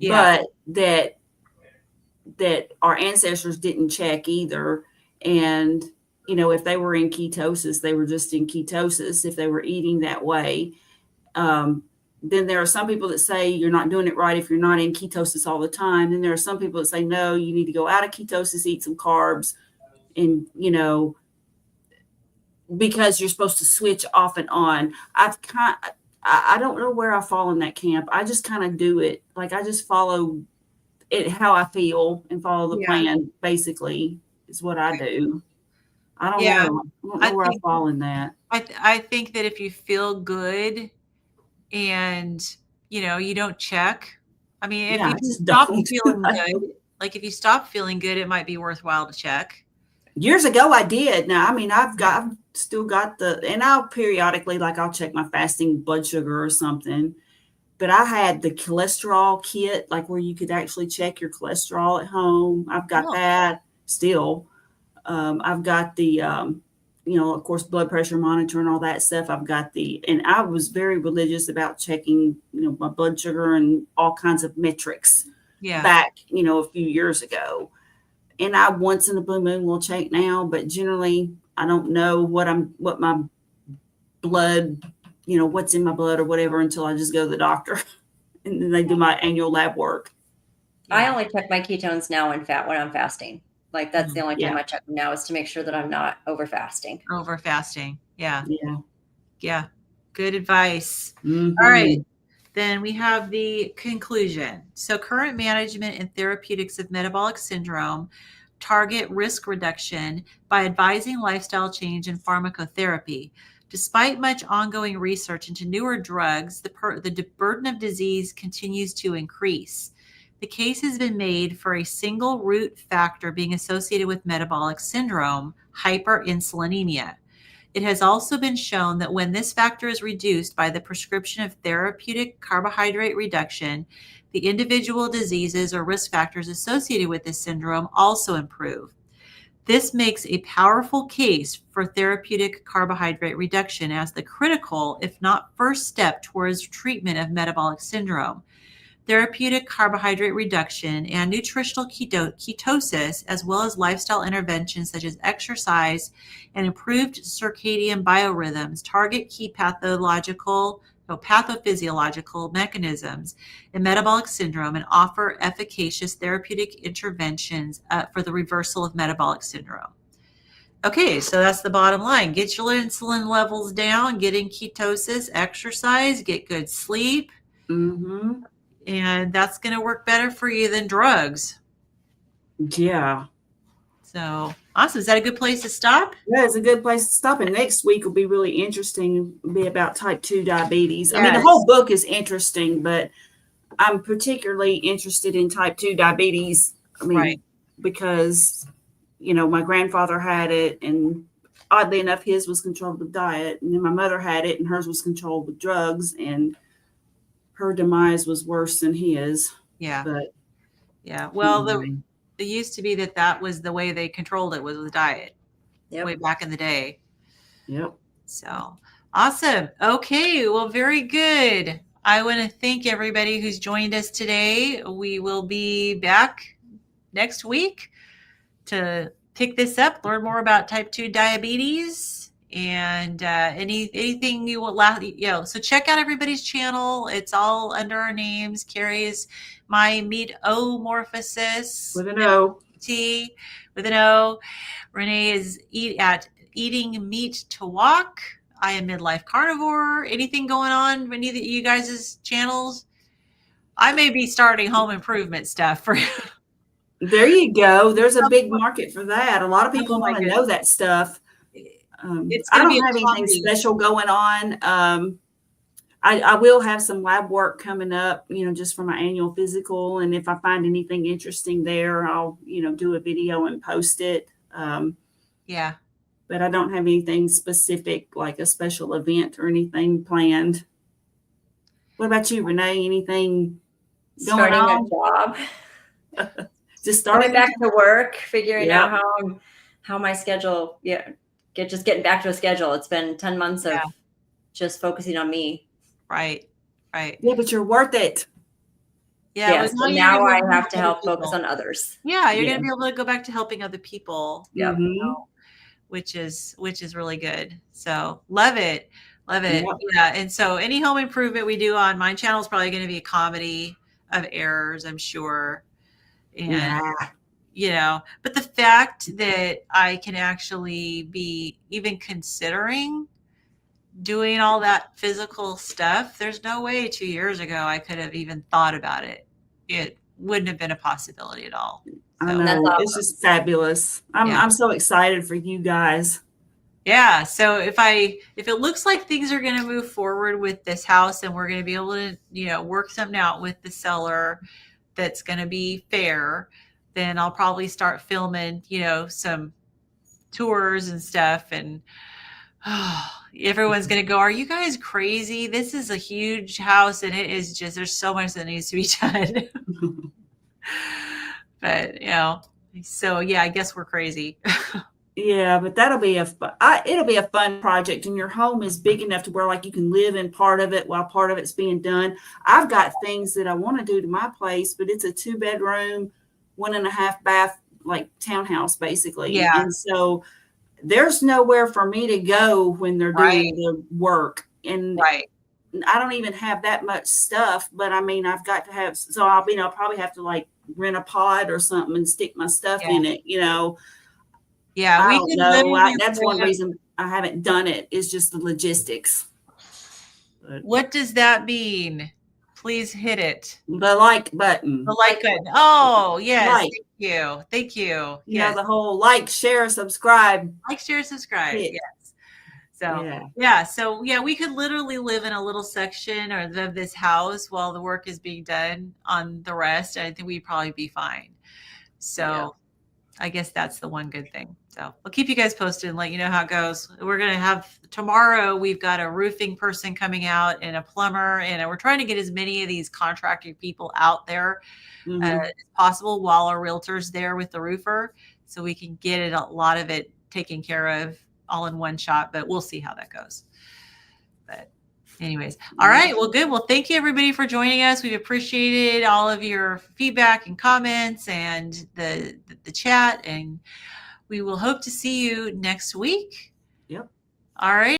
B: but that our ancestors didn't check either. And, if they were in ketosis, they were just in ketosis if they were eating that way. Then there are some people that say you're not doing it right if you're not in ketosis all the time. Then there are some people that say, no, you need to go out of ketosis, eat some carbs, and, because you're supposed to switch off and on. I don't know where I fall in that camp. I just kind of do it. Like I just follow it, how I feel, and follow the plan, basically, is what I do. I don't know. I don't know where I fall in that.
A: I think that if you feel good and you don't check. I mean, if
B: Yeah,
A: you
B: I just
A: stop
B: don't.
A: feeling good, like if you stop feeling good, it might be worthwhile to check.
B: Years ago, I did. Now, I mean, I've still got and I'll periodically, like, I'll check my fasting blood sugar or something. But I had the cholesterol kit, like where you could actually check your cholesterol at home. I've got
A: Oh,
B: that still. I've got of course, blood pressure monitor and all that stuff. And I was very religious about checking, my blood sugar and all kinds of metrics
A: yeah.
B: back, a few years ago. And I once in a blue moon will check now, but generally I don't know what my blood, what's in my blood or whatever until I just go to the doctor and then they do my annual lab work.
C: I
A: Yeah.
C: only check my ketones now when I'm fasting. Like that's the only time
B: Yeah.
C: I check them now is to make sure that I'm not over fasting.
A: Over fasting. Yeah.
B: Yeah.
A: Yeah. Good advice. All right.
B: Mm-hmm.
A: Then we have the conclusion. So, current management and therapeutics of metabolic syndrome target risk reduction by advising lifestyle change and pharmacotherapy. Despite much ongoing research into newer drugs, the burden of disease continues to increase. The case has been made for a single root factor being associated with metabolic syndrome, hyperinsulinemia. It has also been shown that when this factor is reduced by the prescription of therapeutic carbohydrate reduction, the individual diseases or risk factors associated with this syndrome also improve. This makes a powerful case for therapeutic carbohydrate reduction as the critical, if not first step towards treatment of metabolic syndrome. Therapeutic carbohydrate reduction and nutritional ketosis, as well as lifestyle interventions such as exercise and improved circadian biorhythms, target key pathophysiological mechanisms in metabolic syndrome and offer efficacious therapeutic interventions for the reversal of metabolic syndrome. Okay, so that's the bottom line. Get your insulin levels down, get in ketosis, exercise, get good sleep,
B: Mm-hmm.
A: and that's going to work better for you than drugs.
B: Yeah.
A: So awesome. Is that a good place to stop?
B: That is a good place to stop. And next week will be really interesting. It'll be about type 2 diabetes. I mean, the
A: Yes.
B: whole book is interesting, but I'm particularly interested in type 2 diabetes. I mean,
A: Right.
B: because, my grandfather had it, and oddly enough, his was controlled with diet. And then my mother had it, and hers was controlled with drugs. And her demise was worse than his.
A: Yeah.
B: But
A: Yeah. Well,
B: anyway.
A: it used to be that was the way they controlled it was with diet way
C: Yep.
A: back in the day.
B: Yep.
A: So awesome. Okay. Well, very good. I want to thank everybody who's joined us today. We will be back next week to pick this up, learn more about type 2 diabetes, and anything you will so check out everybody's channel. It's all under our names. Carrie is my meatomorphosis
B: With an O.
A: T with an O. Renee is eating meat to walk. I am midlife carnivore. Anything going on with any of you guys' channels? I may be starting home improvement stuff for
B: There you go. There's a big market for that. A lot of people
A: Oh my
B: want to
A: goodness.
B: know that stuff.
A: It's
B: I
A: going to be
B: don't
A: a
B: have anything
A: comedy.
B: special going on. I will have some lab work coming up, just for my annual physical. And if I find anything interesting there, I'll, do a video and post it.
A: Yeah.
B: But I don't have anything specific, like a special event or anything planned. What about you, Renee? Anything going
C: Starting a
B: on?
C: job,
B: Just
C: going
B: starting?
C: back to work, figuring
B: Yeah.
C: out how my schedule, just getting back to a schedule. It's been 10 months of
A: Yeah.
C: just focusing on me.
A: Right. Right.
B: Yeah, but you're worth it.
A: Yeah.
C: Yes,
A: Well,
C: and
A: you're
C: now
A: gonna
C: I
A: be able to
C: have to
A: other
C: help focus
A: people.
C: on others.
A: Yeah, you're
B: Yeah.
A: going to be able to go back to helping other people.
C: Yep.
B: Mhm.
A: Which is really good. So love it. Love it.
B: Yep.
A: Yeah. And so any home improvement we do on my channel is probably going to be a comedy of errors, I'm sure. And
B: Yeah.
A: but the fact that I can actually be even considering doing all that physical stuff, there's no way 2 years ago I could have even thought about it. It wouldn't have been a possibility at all.
B: I
A: So
B: know.
C: That's
B: It's
C: awesome.
B: just fabulous.
A: Yeah.
B: I'm so excited for you guys.
A: Yeah. So if it looks like things are going to move forward with this house and we're going to be able to, work something out with the seller that's going to be fair, then I'll probably start filming, some tours and stuff. And everyone's going to go, are you guys crazy? This is a huge house and it is just, there's so much that needs to be done. But, so yeah, I guess we're crazy.
B: Yeah, but that'll be it'll be a fun project, and your home is big enough to where like you can live in part of it while part of it's being done. I've got things that I want to do to my place, but it's a 2-bedroom, 1.5 bath, like townhouse basically.
A: Yeah.
B: And so there's nowhere for me to go when they're
A: Right.
B: doing the work. And
A: Right.
B: I don't even have that much stuff, but I mean, I've got to have, so I'll probably have to like rent a pod or something and stick my stuff
A: Yeah.
B: in it,
A: Yeah.
B: I
A: We
B: don't
A: could
B: know.
A: literally
B: That's one
A: live.
B: reason I haven't done it is just the logistics. But
A: What does that mean? Please hit it.
B: the like button,
A: The like button. Oh, yes.
B: like,
A: Thank you. Thank you. Yes.
B: the whole like, share, subscribe.
A: Like, share, subscribe.
B: Hit.
A: Yes. So,
B: Yeah.
A: So, we could literally live in a little section of this house while the work is being done on the rest. I think we'd probably be fine. So, I guess that's the one good thing. So I'll keep you guys posted and let you know how it goes. We're going to have tomorrow, we've got a roofing person coming out and a plumber, and we're trying to get as many of these contractor people out there as possible while our realtor's there with the roofer, so we can get a lot of it taken care of all in one shot, but we'll see how that goes. But anyways, all right. Well, good. Well, thank you everybody for joining us. We've appreciated all of your feedback and comments and the chat, and we will hope to see you next week.
B: Yep.
A: All right.